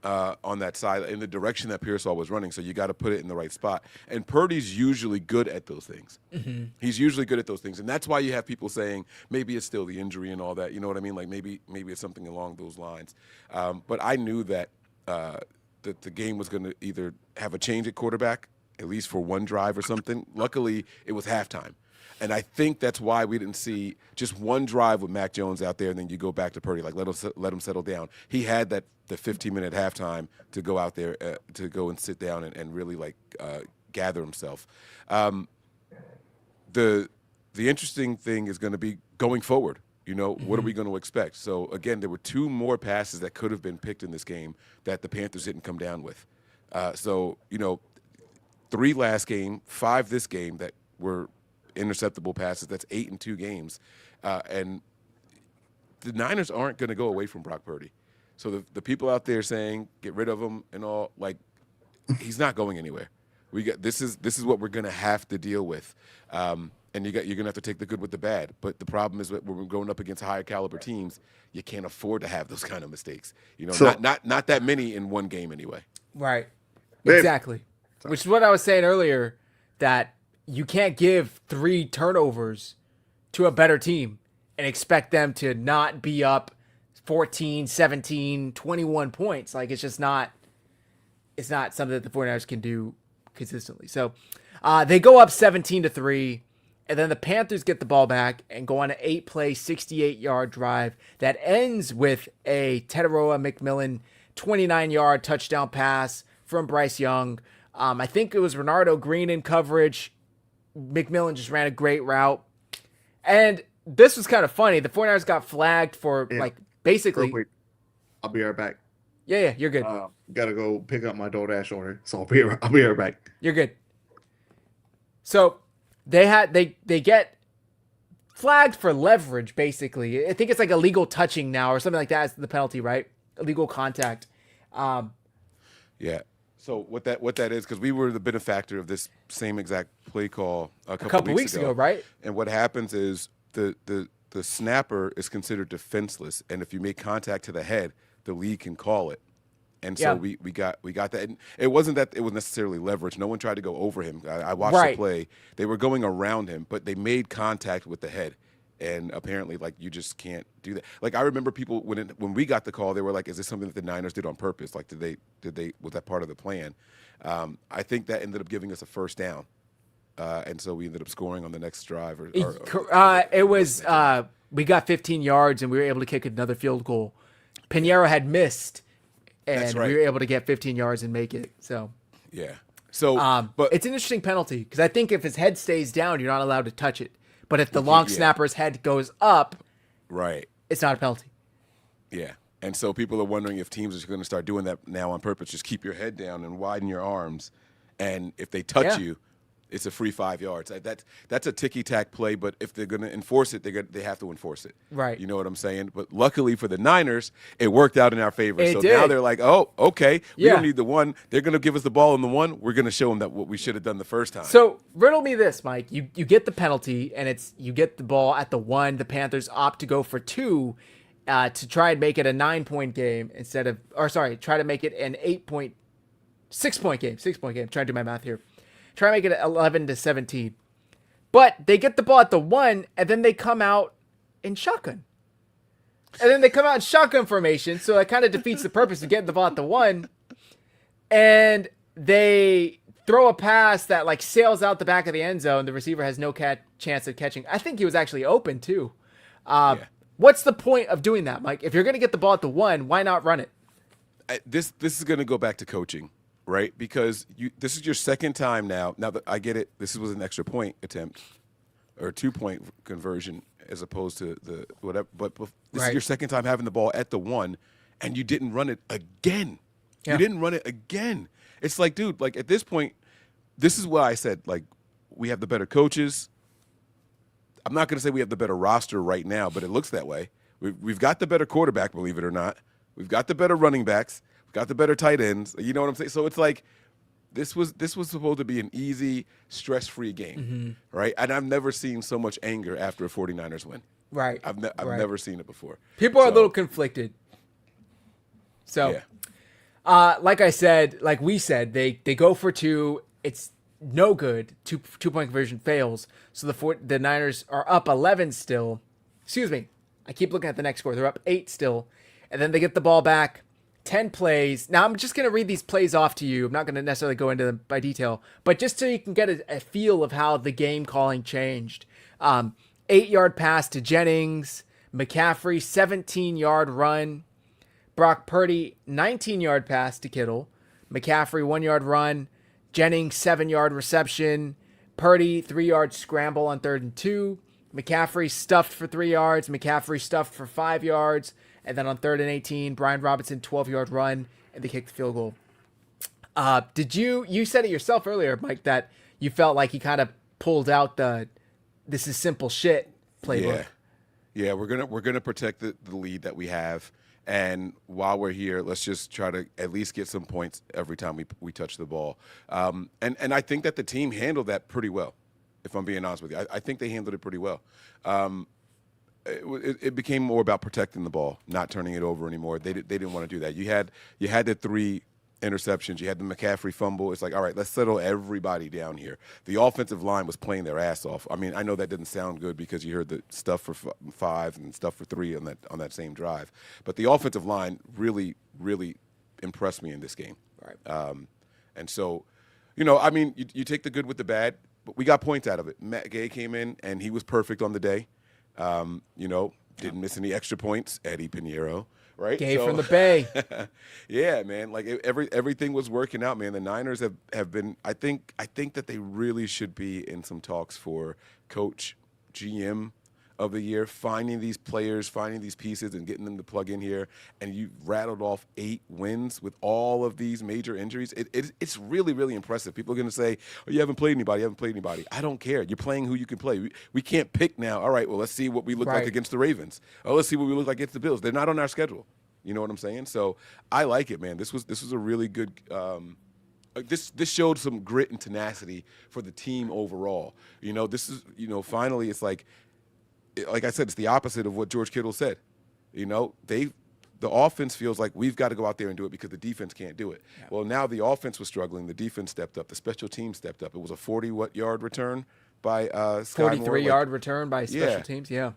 on that side in the direction that Pearsall was running, so you got to put it in the right spot. And Purdy's usually good at those things. Mm-hmm. He's usually good at those things, and that's why you have people saying maybe it's still the injury and all that. You know what I mean? Like maybe it's something along those lines. But I knew that the game was going to either have a change at quarterback, at least for one drive or something. Luckily, it was halftime. And I think that's why we didn't see just one drive with Mac Jones out there, and then you go back to Purdy, like let him settle down. He had the 15-minute halftime to go out there to go and sit down and really gather himself. The interesting thing is going to be going forward. You know, what are we going to expect? So again, there were two more passes that could have been picked in this game that the Panthers didn't come down with. So you know, 3 last game, 5 this game that were interceptable passes. That's 8 in 2 games. And the Niners aren't going to go away from Brock Purdy. So the people out there saying get rid of him and all, like, he's not going anywhere. This is what we're going to have to deal with. And you're going to have to take the good with the bad. But the problem is that when we're going up against higher caliber teams, you can't afford to have those kind of mistakes. You know, so, not that many in one game anyway. Right. Exactly. Which is what I was saying earlier, that you can't give 3 turnovers to a better team and expect them to not be up 14, 17, 21 points. Like, it's just not something that the 49ers can do consistently. So they go up 17-3, and then the Panthers get the ball back and go on an 8-play, 68-yard drive that ends with a Teteroa McMillan 29-yard touchdown pass from Bryce Young. I think it was Renardo Green in coverage. McMillan just ran a great route. And this was kind of funny. The 49ers got flagged for, basically. Real quick. I'll be right back. Yeah, you're good. Gotta go pick up my DoorDash order, so I'll be right back. You're good. So they get flagged for leverage, basically. I think it's like illegal touching now or something like that is the penalty, right? Illegal contact. Yeah. So what that is, because we were the benefactor of this same exact play call a couple weeks ago, right? And what happens is the snapper is considered defenseless, and if you make contact to the head, the league can call it. And so we got that. And it wasn't that it was necessarily leverage. No one tried to go over him. I watched the play. They were going around him, but they made contact with the head. And apparently, like, you just can't do that. Like, I remember people when we got the call, they were like, "Is this something that the Niners did on purpose? Like, was that part of the plan?" I think that ended up giving us a first down, and so we ended up scoring on the next drive. It was we got 15 yards and we were able to kick another field goal. Pinheiro had missed, and we were able to get 15 yards and make it. So yeah, so but it's an interesting penalty because I think if his head stays down, you're not allowed to touch it. But if the long snapper's head goes up, right, it's not a penalty. Yeah. And so people are wondering if teams are going to start doing that now on purpose. Just keep your head down and widen your arms. And if they touch you, it's a free 5 yards. That's a ticky-tack play, but if they're going to enforce it, they have to enforce it. Right. You know what I'm saying? But luckily for the Niners, it worked out in our favor. It so did. now they're like, oh, okay, we don't need the 1. They're going to give us the ball in the 1. We're going to show them that what we should have done the first time. So riddle me this, Mike. You get the penalty, and you get the ball at the 1. The Panthers opt to go for 2 to try and make it a 9-point game try to make it an 6-point game. 6-point game. Trying to do my math here. Try to make it 11-17. But they get the ball at the 1, and then they come out in shotgun. And then they come out in shotgun formation, so that kind of defeats the purpose of getting the ball at the 1. And they throw a pass that like sails out the back of the end zone. The receiver has no chance of catching. I think he was actually open too. What's the point of doing that, Mike? If you're going to get the ball at the 1, why not run it? This is going to go back to coaching. Right, because this is your second time now. Now that I get it, this was an extra point attempt or 2-point conversion as opposed to the whatever. But this is your second time having the ball at the 1, and you didn't run it again. Yeah. You didn't run it again. It's like, dude, like at this point, this is why I said, like, we have the better coaches. I'm not going to say we have the better roster right now, but it looks that way. We've got the better quarterback, believe it or not. We've got the better running backs. We've got the better tight ends. You know what I'm saying? So it's like this was supposed to be an easy, stress-free game, right? And I've never seen so much anger after a 49ers win. Right. I've never seen it before. People are a little conflicted. So, yeah. like I said, like we said, they go for two. It's no good. Two-point conversion fails. So the Niners are up 11 still. Excuse me. I keep looking at the next score. They're up 8 still. And then they get the ball back. 10 plays. Now, I'm just going to read these plays off to you. I'm not going to necessarily go into them by detail. But just so you can get a feel of how the game calling changed. 8-yard pass to Jennings. McCaffrey, 17-yard run. Brock Purdy, 19-yard pass to Kittle. McCaffrey, 1-yard run. Jennings, 7-yard reception. Purdy, 3-yard scramble on 3rd and 2. McCaffrey stuffed for 3 yards. McCaffrey stuffed for 5 yards. And then on 3rd and 18, Brian Robinson, 12-yard run, and they kicked the field goal. You said it yourself earlier, Mike, that you felt like he kind of pulled out the "this is simple shit" playbook. Yeah, we're gonna protect the lead that we have, and while we're here, let's just try to at least get some points every time we touch the ball. And I think that the team handled that pretty well. If I'm being honest with you, I think they handled it pretty well. It became more about protecting the ball, not turning it over anymore. They didn't want to do that. You had the 3 interceptions. You had the McCaffrey fumble. It's like, all right, let's settle everybody down here. The offensive line was playing their ass off. I mean, I know that didn't sound good because you heard the stuff for 5 and stuff for 3 on that same drive, but the offensive line really, really impressed me in this game. Right. And so, I mean, you take the good with the bad, but we got points out of it. Matt Gay came in and he was perfect on the day. Didn't miss any extra points. Eddie Pinheiro, right? Gay from the Bay. Yeah, man. Like everything was working out, man. The Niners have been. I think that they really should be in some talks for coach, GM of the year, finding these players, finding these pieces, and getting them to plug in here. And you rattled off 8 wins with all of these major injuries. It's really, really impressive. People are going to say, "Oh, you haven't played anybody. You haven't played anybody." I don't care. You're playing who you can play. We can't pick now. All right, well, let's see what we look like against the Ravens. Oh, let's see what we look like against the Bills. They're not on our schedule. You know what I'm saying? So I like it, man. This was a really good. This showed some grit and tenacity for the team overall. This is finally it's like I said, it's the opposite of what George Kittle said. The offense feels like we've got to go out there and do it because the defense can't do it. Yeah. Well, now the offense was struggling. The defense stepped up. The special team stepped up. It was a 40-yard return by 43-yard return by special teams. Yeah.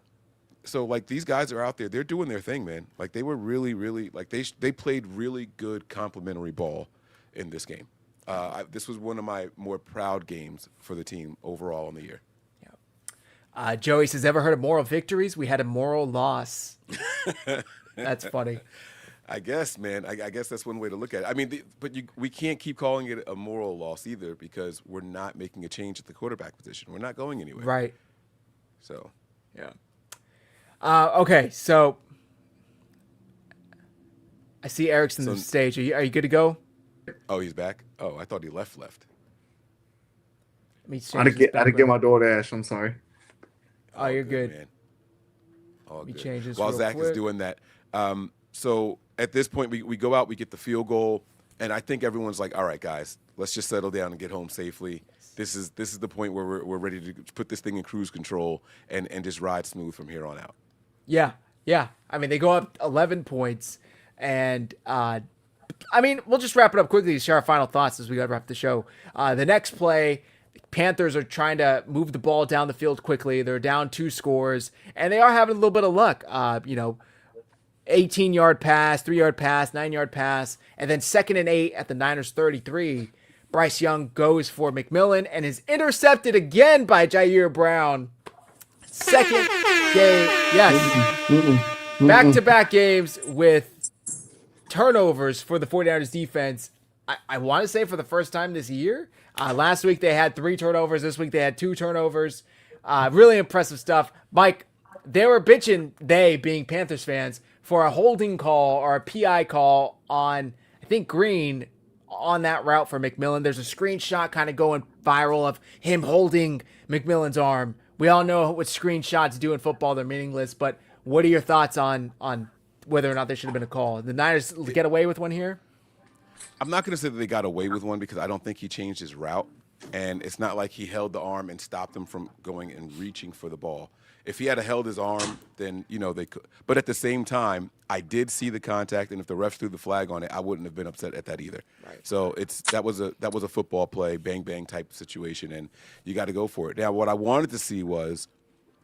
So like these guys are out there. They're doing their thing, man. Like they were really, really like they played really good complementary ball in this game. This was one of my more proud games for the team overall in the year. Joey says, ever heard of moral victories? We had a moral loss. That's funny. I guess, man. I guess that's one way to look at it. I mean, we can't keep calling it a moral loss either because we're not making a change at the quarterback position. We're not going anywhere. Right. So. Yeah. Okay, so I see Eric's on the stage. Are you good to go? Oh, he's back? Oh, I thought he left. I didn't get my DoorDash. I'm sorry. Oh, you're good. Man. All Let me good. change this While real Zach quick. is doing that. So at this point, we go out, we get the field goal, and I think everyone's like, all right, guys, let's just settle down and get home safely. This is the point where we're ready to put this thing in cruise control and just ride smooth from here on out. Yeah. I mean, they go up 11 points, and we'll just wrap it up quickly to share our final thoughts as we got to wrap the show. The next play, Panthers are trying to move the ball down the field quickly. They're down 2 scores, and they are having a little bit of luck. 18-yard pass, 3-yard pass, 9-yard pass, and then 2nd and 8 at the Niners 33. Bryce Young goes for McMillan and is intercepted again by Jair Brown. Second game, yes. Back-to-back games with turnovers for the 49ers defense. I want to say for the first time this year. Last week they had 3 turnovers. This week they had 2 turnovers. Really impressive stuff. Mike, they were bitching, they being Panthers fans, for a holding call or a PI call on, I think, Green on that route for McMillan. There's a screenshot kind of going viral of him holding McMillan's arm. We all know what screenshots do in football; they're meaningless. But what are your thoughts on whether or not there should have been a call? The Niners get away with one here. I'm not going to say that they got away with one because I don't think he changed his route. And it's not like he held the arm and stopped him from going and reaching for the ball. If he had held his arm, then, they could. But at the same time, I did see the contact, and if the refs threw the flag on it, I wouldn't have been upset at that either. Right. So that was a football play, bang-bang type situation, and you got to go for it. Now, what I wanted to see was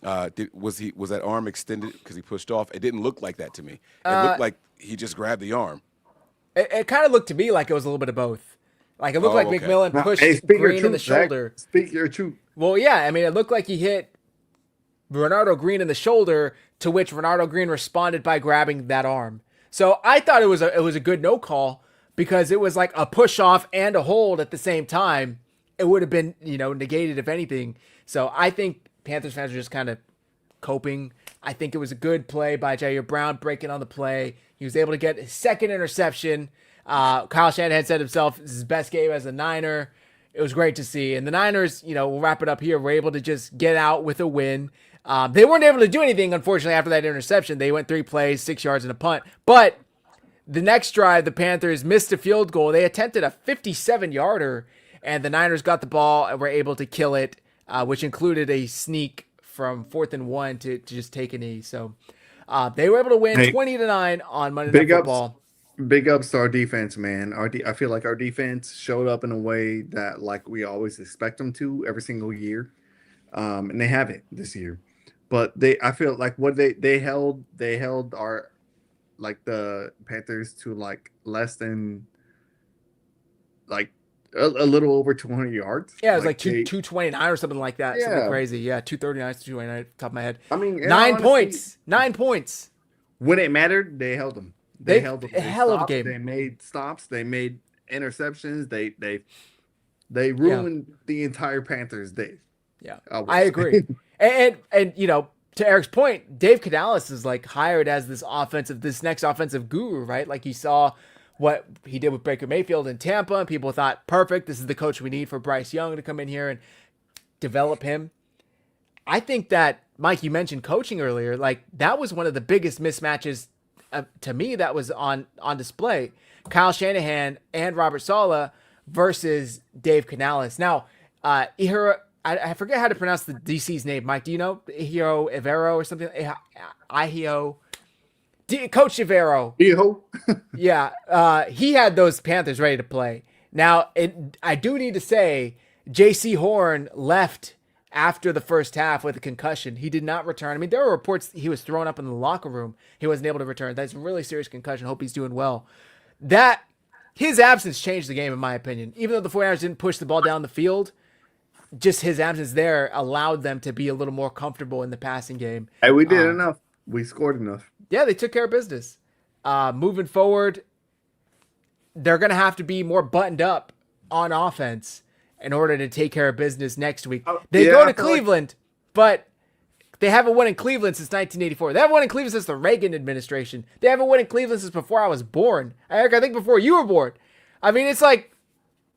that arm extended because he pushed off? It didn't look like that to me. It looked like he just grabbed the arm. It kind of looked to me like it was a little bit of both. Like, it looked like okay. McMillan pushed Green in the shoulder. Zach, speak your truth. Well, yeah. I mean, it looked like he hit Renardo Green in the shoulder, to which Renardo Green responded by grabbing that arm. So I thought it was a good no call because it was like a push off and a hold at the same time. It would have been, negated if anything. So I think Panthers fans are just kind of coping. I think it was a good play by Jair Brown breaking on the play. He was able to get his second interception. Kyle Shanahan said himself, this is his best game as a Niner. It was great to see. And the Niners, we'll wrap it up here, were able to just get out with a win. They weren't able to do anything, unfortunately, after that interception. They went 3 plays, 6 yards, and a punt. But the next drive, the Panthers missed a field goal. They attempted a 57-yarder, and the Niners got the ball and were able to kill it, which included a sneak from 4th and 1 to just take a knee. So they were able to win 20-9 on Monday Night Football. Big ups to our defense, man. I feel like our defense showed up in a way that like we always expect them to every single year, and they haven't this year. But I feel like what they held our the Panthers to like less than like a little over 200 yards. Yeah, it was like 229 or something like that. Yeah. Something crazy. Yeah, 239 to 229 top of my head. I mean, 9 points. 9 points. When it mattered, they held them. They held them. A hell of a game. They made stops. They made interceptions. They ruined the entire Panthers' day. Yeah, I agree. and to Eric's point, Dave Canales is like hired as this next offensive guru, right? Like you saw what he did with Baker Mayfield in Tampa, and people thought, perfect, this is the coach we need for Bryce Young to come in here and develop him. I think that, Mike, you mentioned coaching earlier. Like, that was one of the biggest mismatches to me that was on display. Kyle Shanahan and Robert Saleh versus Dave Canales. Now, I forget how to pronounce the DC's name. Mike, do you know? Ihiro Evero or something? Coach Evero. Yeah. He had those Panthers ready to play. Now, I do need to say, J.C. Horn left after the first half with a concussion. He did not return. I mean, there were reports he was thrown up in the locker room. He wasn't able to return. That's a really serious concussion. Hope he's doing well. His absence changed the game, in my opinion. Even though the 49ers didn't push the ball down the field, just his absence there allowed them to be a little more comfortable in the passing game. Hey, we did enough. We scored enough. Yeah, they took care of business. Moving forward, they're going to have to be more buttoned up on offense in order to take care of business next week. They go to Cleveland, but they haven't won in Cleveland since 1984. They haven't won in Cleveland since the Reagan administration. They haven't won in Cleveland since before I was born. Eric, I think before you were born. I mean, it's like,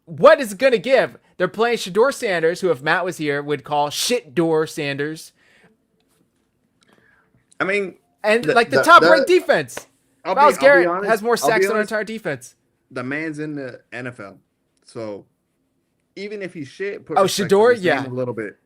what is it going to give? They're playing Shador Sanders, who if Matt was here would call Shitdor Sanders. I mean, and the top-ranked defense. Myles Garrett has more sacks than our entire defense. The man's in the NFL, so even if he's shit, put Shador, yeah, a little bit,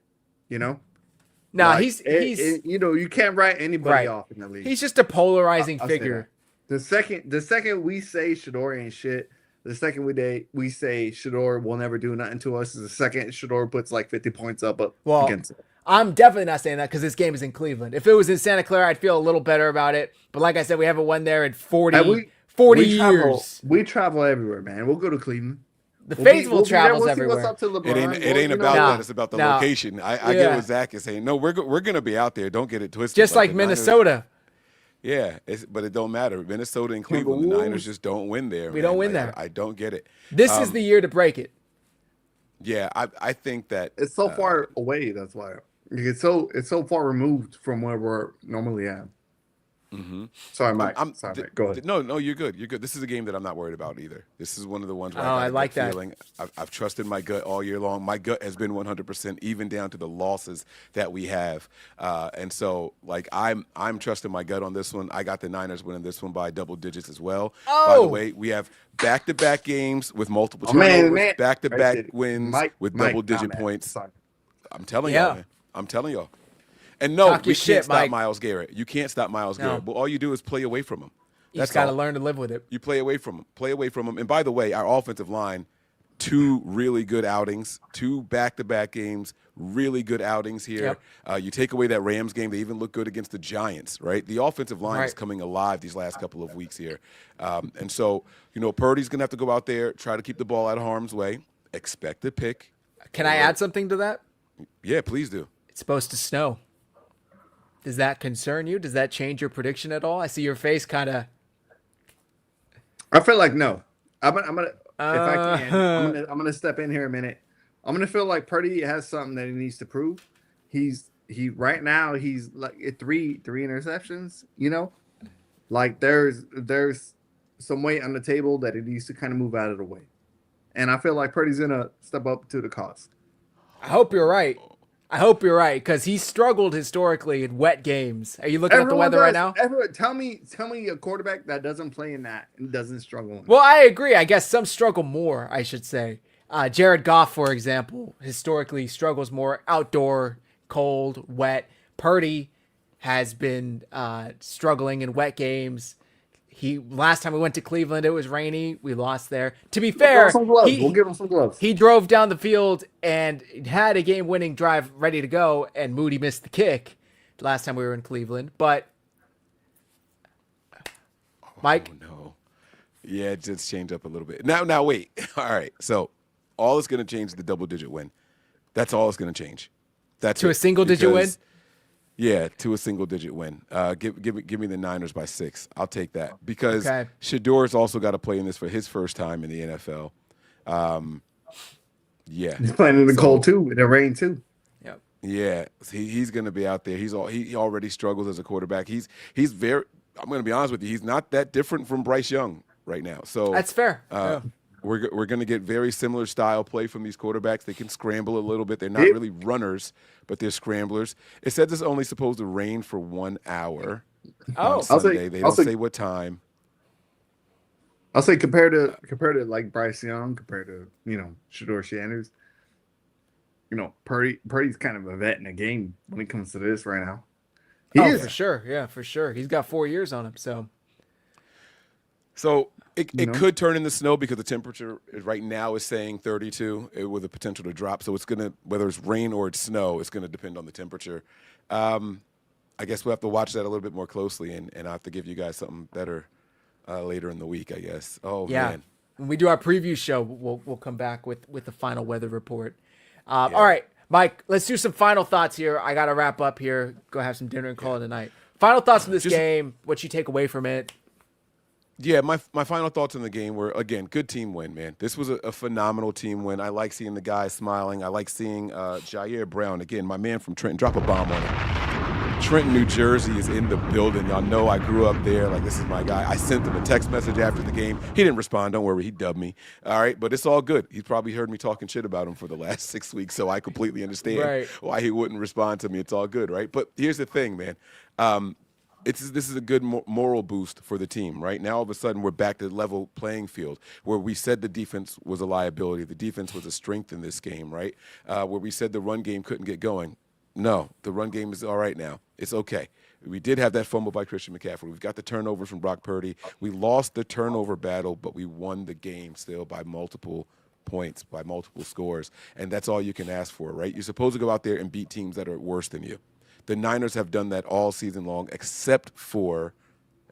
No, he's you can't write anybody off in the league. He's just a polarizing figure. The second we say Shador ain't shit, the second we say Shador will never do nothing to us is the second Shador puts like 50 points up against it. I'm definitely not saying that because this game is in Cleveland. If it was in Santa Clara, I'd feel a little better about it. But like I said, we haven't won there in 40 years. We travel everywhere, man. We'll go to Cleveland. The faithful travels everywhere. It ain't about that. It's about the location. I get what Zach is saying. No, we're going to be out there. Don't get it twisted. Just like Minnesota. Yeah, but it don't matter. Minnesota and Cleveland, the Niners just don't win there. We don't win there. I don't get it. This is the year to break it. Yeah, I think that it's so far away. That's why it's so far removed from where we're normally at. Sorry, Mike. Go ahead. No, you're good. You're good. This is a game that I'm not worried about either. This is one of the ones where Oh, I got I a like gut that. feeling. I've trusted my gut all year long. My gut has been 100%, even down to the losses that we have. And so, like, I'm trusting my gut on this one. I got the Niners winning this one by double digits as well. By the Oh! way, we have back-to-back games with multiple Oh, man, turnovers, back-to-back Right there. wins with Mike, double-digit nah, man. points. Sorry. I'm telling Yeah. y'all, man. I'm telling y'all. And no, Talk your we shit, can't stop Mike. Myles Garrett. You can't stop Myles No. Garrett. But all you do is play away from him. You That's just got to all. learn to live with it. You play away from him. Play away from him. And by the way, our offensive line, 2 really good outings, 2 back-to-back games, really good outings here. Yep. You take away that Rams game, they even look good against the Giants, right? The offensive line is Right. coming alive these last couple of weeks here. And so, Purdy's going to have to go out there, try to keep the ball out of harm's way, expect a pick. Can I add something to that? Yeah, please do. It's supposed to snow. Does that concern you? Does that change your prediction at all? I see your face kind of. I feel like no. I'm gonna if I can, I'm gonna step in here a minute. I'm gonna feel like Purdy has something that he needs to prove. He right now he's like at three interceptions. Like there's some weight on the table that he needs to kind of move out of the way, and I feel like Purdy's gonna step up to the cause. I hope you're right. Because he struggled historically in wet games. Are you looking at the weather right now? Tell me a quarterback that doesn't play in that and doesn't struggle. Well, I agree. I guess some struggle more, I should say. Jared Goff, for example, historically struggles more outdoor, cold, wet. Purdy has been struggling in wet games. Last time we went to Cleveland, it was rainy. We lost there. To be fair, we'll give him some gloves. He drove down the field and had a game-winning drive ready to go, and Moody missed the kick last time we were in Cleveland. But Mike, No. Yeah, it just changed up a little bit. Now wait. All right. So all it's going to change is the double-digit win. That's all it's going to change. That's to a single-digit win. Yeah, to a single-digit win. Give me the Niners by 6. I'll take that because Okay. Shador's also got to play in this for his first time in the NFL. Yeah, He's playing in the cold too, in the rain too. Yep. yeah, he's going to be out there. He already struggles as a quarterback. He's very. I'm going to be honest with you. He's not that different from Bryce Young right now. So That's fair. Yeah. We're going to get very similar style play from these quarterbacks. They can scramble a little bit. They're not Yep. really runners, but they're scramblers. It says it's only supposed to rain for 1 hour Oh. on Sunday. They don't say what time. I'll say compared to like Bryce Young, compared to Shador Sanders, Purdy's kind of a vet in the game when it comes to this right now. He is. For sure. Yeah, for sure. He's got 4 years on him. So it could turn into snow because the temperature right now is saying 32 with a potential to drop. So it's going to, whether it's rain or it's snow, it's going to depend on the temperature. I guess we'll have to watch that a little bit more closely, and I have to give you guys something better later in the week, I guess. Oh, Yeah. man. When we do our preview show, we'll come back with the final weather report. All right, Mike, let's do some final thoughts here. I got to wrap up here. Go have some dinner and call it a night. Final thoughts from this game, what you take away from it. Yeah, my final thoughts on the game were, again, good team win, man. This was a phenomenal team win. I like seeing the guys smiling. I like seeing Jair Brown, again, my man from Trenton. Drop a bomb on him. Trenton, New Jersey is in the building. Y'all know I grew up there. Like, this is my guy. I sent him a text message after the game. He didn't respond. Don't worry. He dubbed me. All right, but it's all good. He's probably heard me talking shit about him for the last 6 weeks, so I completely understand why he wouldn't respond to me. It's all good, right? But here's the thing, man. This is a good moral boost for the team, right? Now, all of a sudden, we're back to level playing field where we said the defense was a liability. The defense was a strength in this game, right? Where we said the run game couldn't get going. No, the run game is all right now. It's okay. We did have that fumble by Christian McCaffrey. We've got the turnovers from Brock Purdy. We lost the turnover battle, but we won the game still by multiple points, by multiple scores. And that's all you can ask for, right? You're supposed to go out there and beat teams that are worse than you. The Niners have done that all season long, except for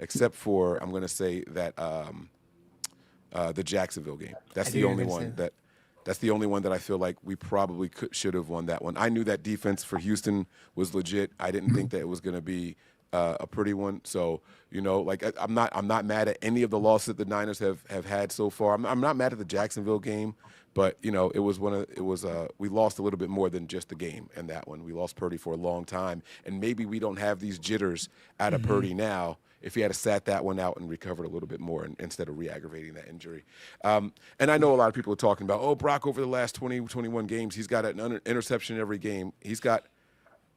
I'm going to say that the Jacksonville game. That's the only one that I feel like we probably should have won that one. I knew that defense for Houston was legit. I didn't think that it was going to be a pretty one. So like I'm not mad at any of the losses that the Niners have had so far. I'm not mad at the Jacksonville game, but we lost a little bit more than just the game in that one. We lost Purdy for a long time, and maybe we don't have these jitters out of Purdy now. If he had sat that one out and recovered a little bit more instead of re-aggravating that injury. And I know a lot of people are talking about, Brock over the last 20, 21 games, he's got an interception every game. He's got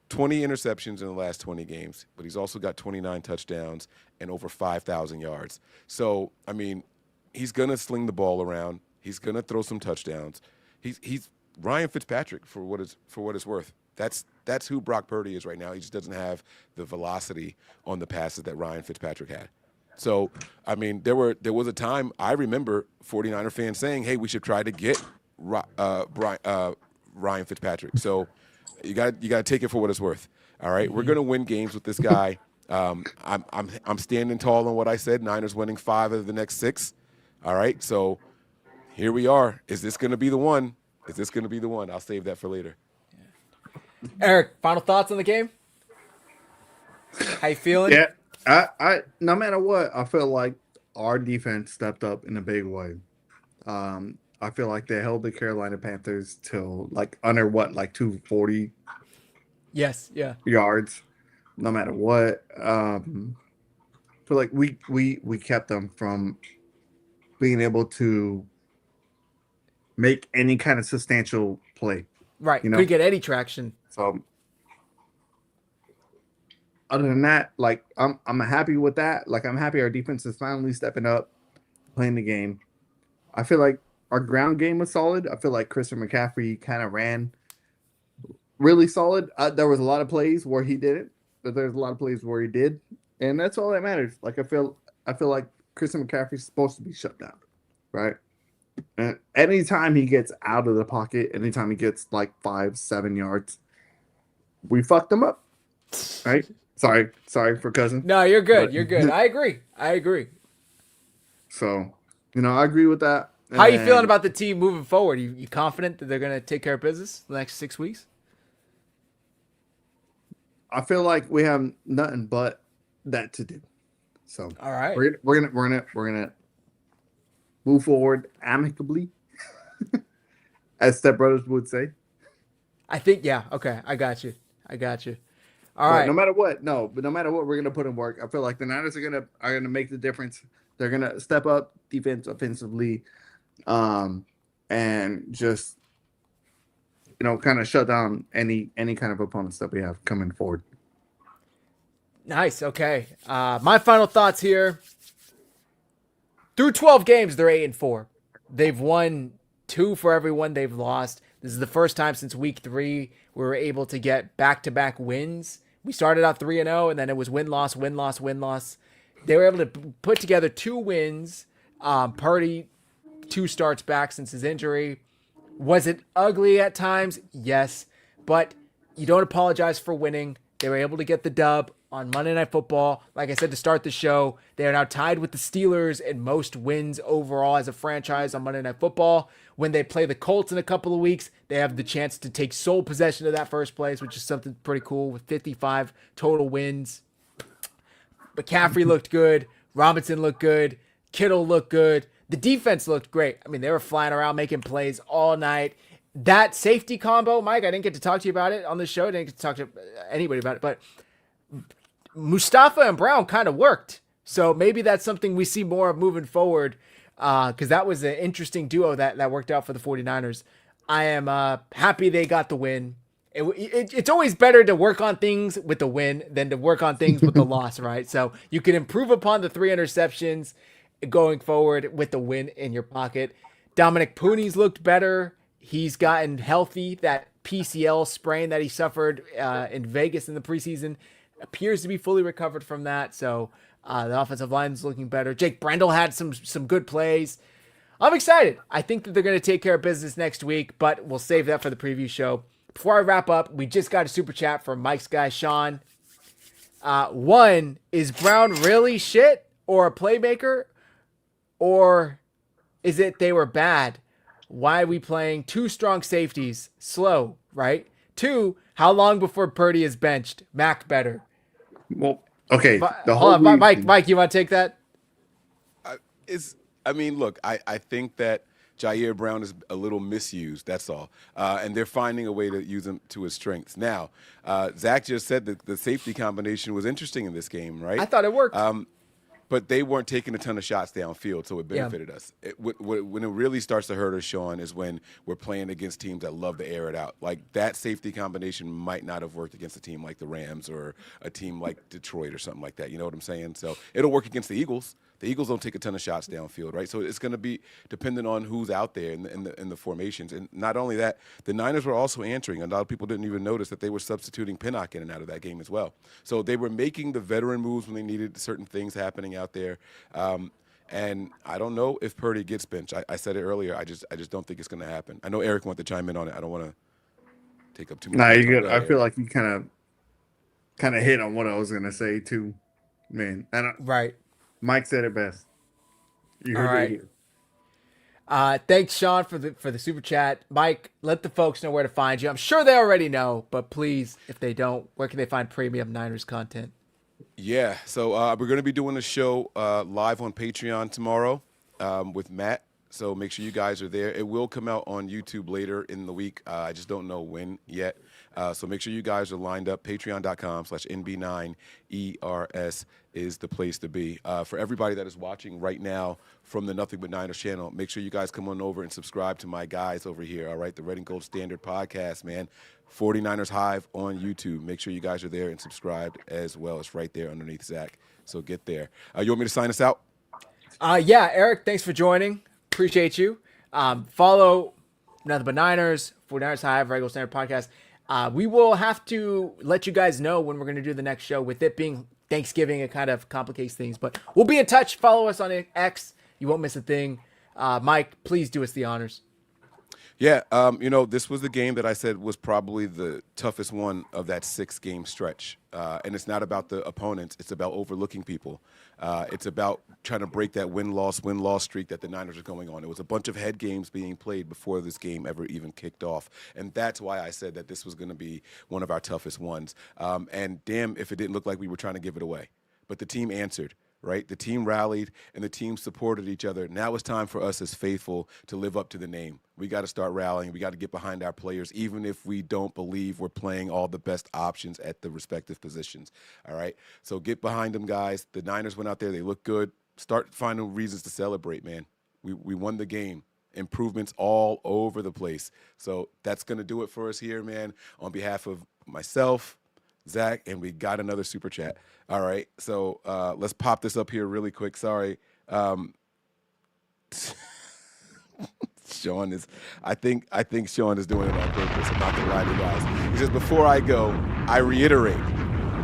20 interceptions in the last 20 games, but he's also got 29 touchdowns and over 5,000 yards. So, I mean, he's going to sling the ball around. He's going to throw some touchdowns. He's Ryan Fitzpatrick for what it's worth. That's who Brock Purdy is right now. He just doesn't have the velocity on the passes that Ryan Fitzpatrick had. So, I mean, there was a time I remember 49er fans saying, "Hey, we should try to get Ryan Fitzpatrick." So, you got to take it for what it's worth. All right, we're gonna win games with this guy. I'm standing tall on what I said. Niners winning 5 of the next 6. All right, so here we are. Is this gonna be the one? I'll save that for later. Eric, final thoughts on the game? How you feeling? Yeah, I no matter what, I feel like our defense stepped up in a big way. I feel like they held the Carolina Panthers till under 240 Yes, yeah. yards, no matter what. I feel like we kept them from being able to make any kind of substantial play. Right, couldn't get any traction. So other than that, I'm happy with that. I'm happy our defense is finally stepping up, playing the game. I feel like our ground game was solid. I feel like Christian McCaffrey kind of ran really solid. There was a lot of plays where he didn't, but there's a lot of plays where he did, and that's all that matters. I feel like Christian McCaffrey's supposed to be shut down, right? And anytime he gets out of the pocket, anytime he gets 5-7 yards, we fucked him up, right? Sorry for cousin. No, you're good. You're good. I agree. So, I agree with that. How are you feeling about the team moving forward? You confident that they're going to take care of business the next 6 weeks? I feel like we have nothing but that to do. So, all right, we're gonna move forward amicably, as Step Brothers would say. I think, yeah. Okay, I got you. All right. No matter what, we're gonna put in work. I feel like the Niners are gonna make the difference. They're gonna step up offensively, and just kind of shut down any kind of opponents that we have coming forward. Nice. Okay. My final thoughts here. Through 12 games, they're 8-4. They've won 2 for every one they've lost. This is the first time since week 3 we were able to get back-to-back wins. We started out 3-0, and then it was win-loss, win-loss, win-loss. They were able to put together 2 wins. Purdy, 2 starts back since his injury. Was it ugly at times? Yes. But you don't apologize for winning. They were able to get the dub on Monday Night Football. Like I said to start the show, they are now tied with the Steelers in most wins overall as a franchise on Monday Night Football. When they play the Colts in a couple of weeks, they have the chance to take sole possession of that first place, which is something pretty cool with 55 total wins. McCaffrey looked good. Robinson looked good. Kittle looked good. The defense looked great. I mean, they were flying around making plays all night. That safety combo, Mike, I didn't get to talk to you about it on the show. I didn't get to talk to anybody about it, but Mustafa and Brown kind of worked. So maybe that's something we see more of moving forward, because that was an interesting duo that worked out for the 49ers. I am happy they got the win. It's always better to work on things with the win than to work on things with the loss, right? So you can improve upon the 3 interceptions going forward with the win in your pocket. Dominic Pooney's looked better. He's gotten healthy. That PCL sprain that he suffered in Vegas in the preseason appears to be fully recovered from that. So the offensive line is looking better. Jake Brendel had some good plays. I'm excited. I think that they're going to take care of business next week, but we'll save that for the preview show. Before I wrap up, we just got a super chat from Mike's guy, Sean. 1, is Brown really shit or a playmaker? Or is it they were bad? Why are we playing 2 strong safeties? Slow, right? 2, how long before Purdy is benched? Mac better. Well, Okay, the Hold whole on, reason. Mike, you want to take that? I mean, look, I think that Jair Brown is a little misused. That's all, and they're finding a way to use him to his strengths. Now, Zach just said that the safety combination was interesting in this game, right? I thought it worked. But they weren't taking a ton of shots downfield, so it Yeah. benefited us. When it really starts to hurt us, Sean, is when we're playing against teams that love to air it out. Like that safety combination might not have worked against a team like the Rams or a team like Detroit or something like that. You know what I'm saying? So it'll work against the Eagles. The Eagles don't take a ton of shots downfield, right? So it's going to be dependent on who's out there in the formations. And not only that, the Niners were also answering. A lot of people didn't even notice that they were substituting Pinnock in and out of that game as well. So they were making the veteran moves when they needed certain things happening out there. And I don't know if Purdy gets benched. I said it earlier. I just don't think it's going to happen. I know Eric wanted to chime in on it. I don't want to take up too much. Nah, time. you're good. Go I ahead, feel Eric. like you kind of hit on what I was gonna say too, man. And Right. Mike said it best. You All heard right. it here. Thanks, Sean, for the super chat. Mike, let the folks know where to find you. I'm sure they already know, but please, if they don't, where can they find premium Niners content? Yeah, so we're going to be doing a show live on Patreon tomorrow with Matt. So make sure you guys are there. It will come out on YouTube later in the week. I just don't know when yet. So make sure you guys are lined up. Patreon.com/NB9ERS is the place to be. For everybody that is watching right now from the Nothing But Niners channel, make sure you guys come on over and subscribe to my guys over here, all right? The Red and Gold Standard podcast, man. 49ers Hive on YouTube. Make sure you guys are there and subscribed as well. It's right there underneath Zach. So get there. You want me to sign us out? Yeah, Eric, thanks for joining. Appreciate you. Follow Nothing But Niners, 49ers Hive, Regular Standard Podcast. We will have to let you guys know when we're going to do the next show. With it being Thanksgiving, it kind of complicates things. But we'll be in touch. Follow us on X. You won't miss a thing. Mike, please do us the honors. Yeah, this was the game that I said was probably the toughest one of that 6-game stretch. And it's not about the opponents. It's about overlooking people. It's about trying to break that win-loss streak that the Niners are going on. It was a bunch of head games being played before this game ever even kicked off. And that's why I said that this was going to be one of our toughest ones. And damn if it didn't look like we were trying to give it away. But the team answered. Right? The team rallied and the team supported each other. Now it's time for us as faithful to live up to the name. We got to start rallying. We got to get behind our players, even if we don't believe we're playing all the best options at the respective positions. All right? So get behind them, guys. The Niners went out there. They look good. Start finding reasons to celebrate, man. We won the game. Improvements all over the place. So that's going to do it for us here, man. On behalf of myself, Zach, and we got another super chat. All right, so let's pop this up here really quick. Sorry. Sean is, I think Sean is doing it on purpose. I'm not gonna lie to you guys. He says, before I go, I reiterate,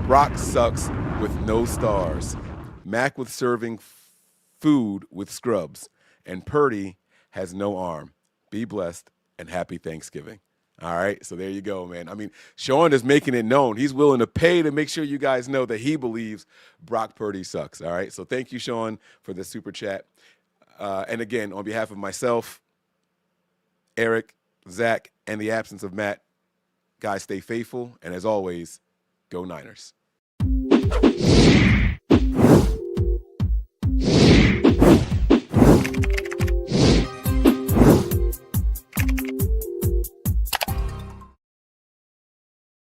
Brock sucks with no stars. Mac with serving food with scrubs, and Purdy has no arm. Be blessed and happy Thanksgiving. All right, so there you go, man. I mean, Sean is making it known. He's willing to pay to make sure you guys know that he believes Brock Purdy sucks. All right, so thank you, Sean, for the super chat. And again, on behalf of myself, Eric, Zach, and the absence of Matt, guys, stay faithful. And as always, go Niners.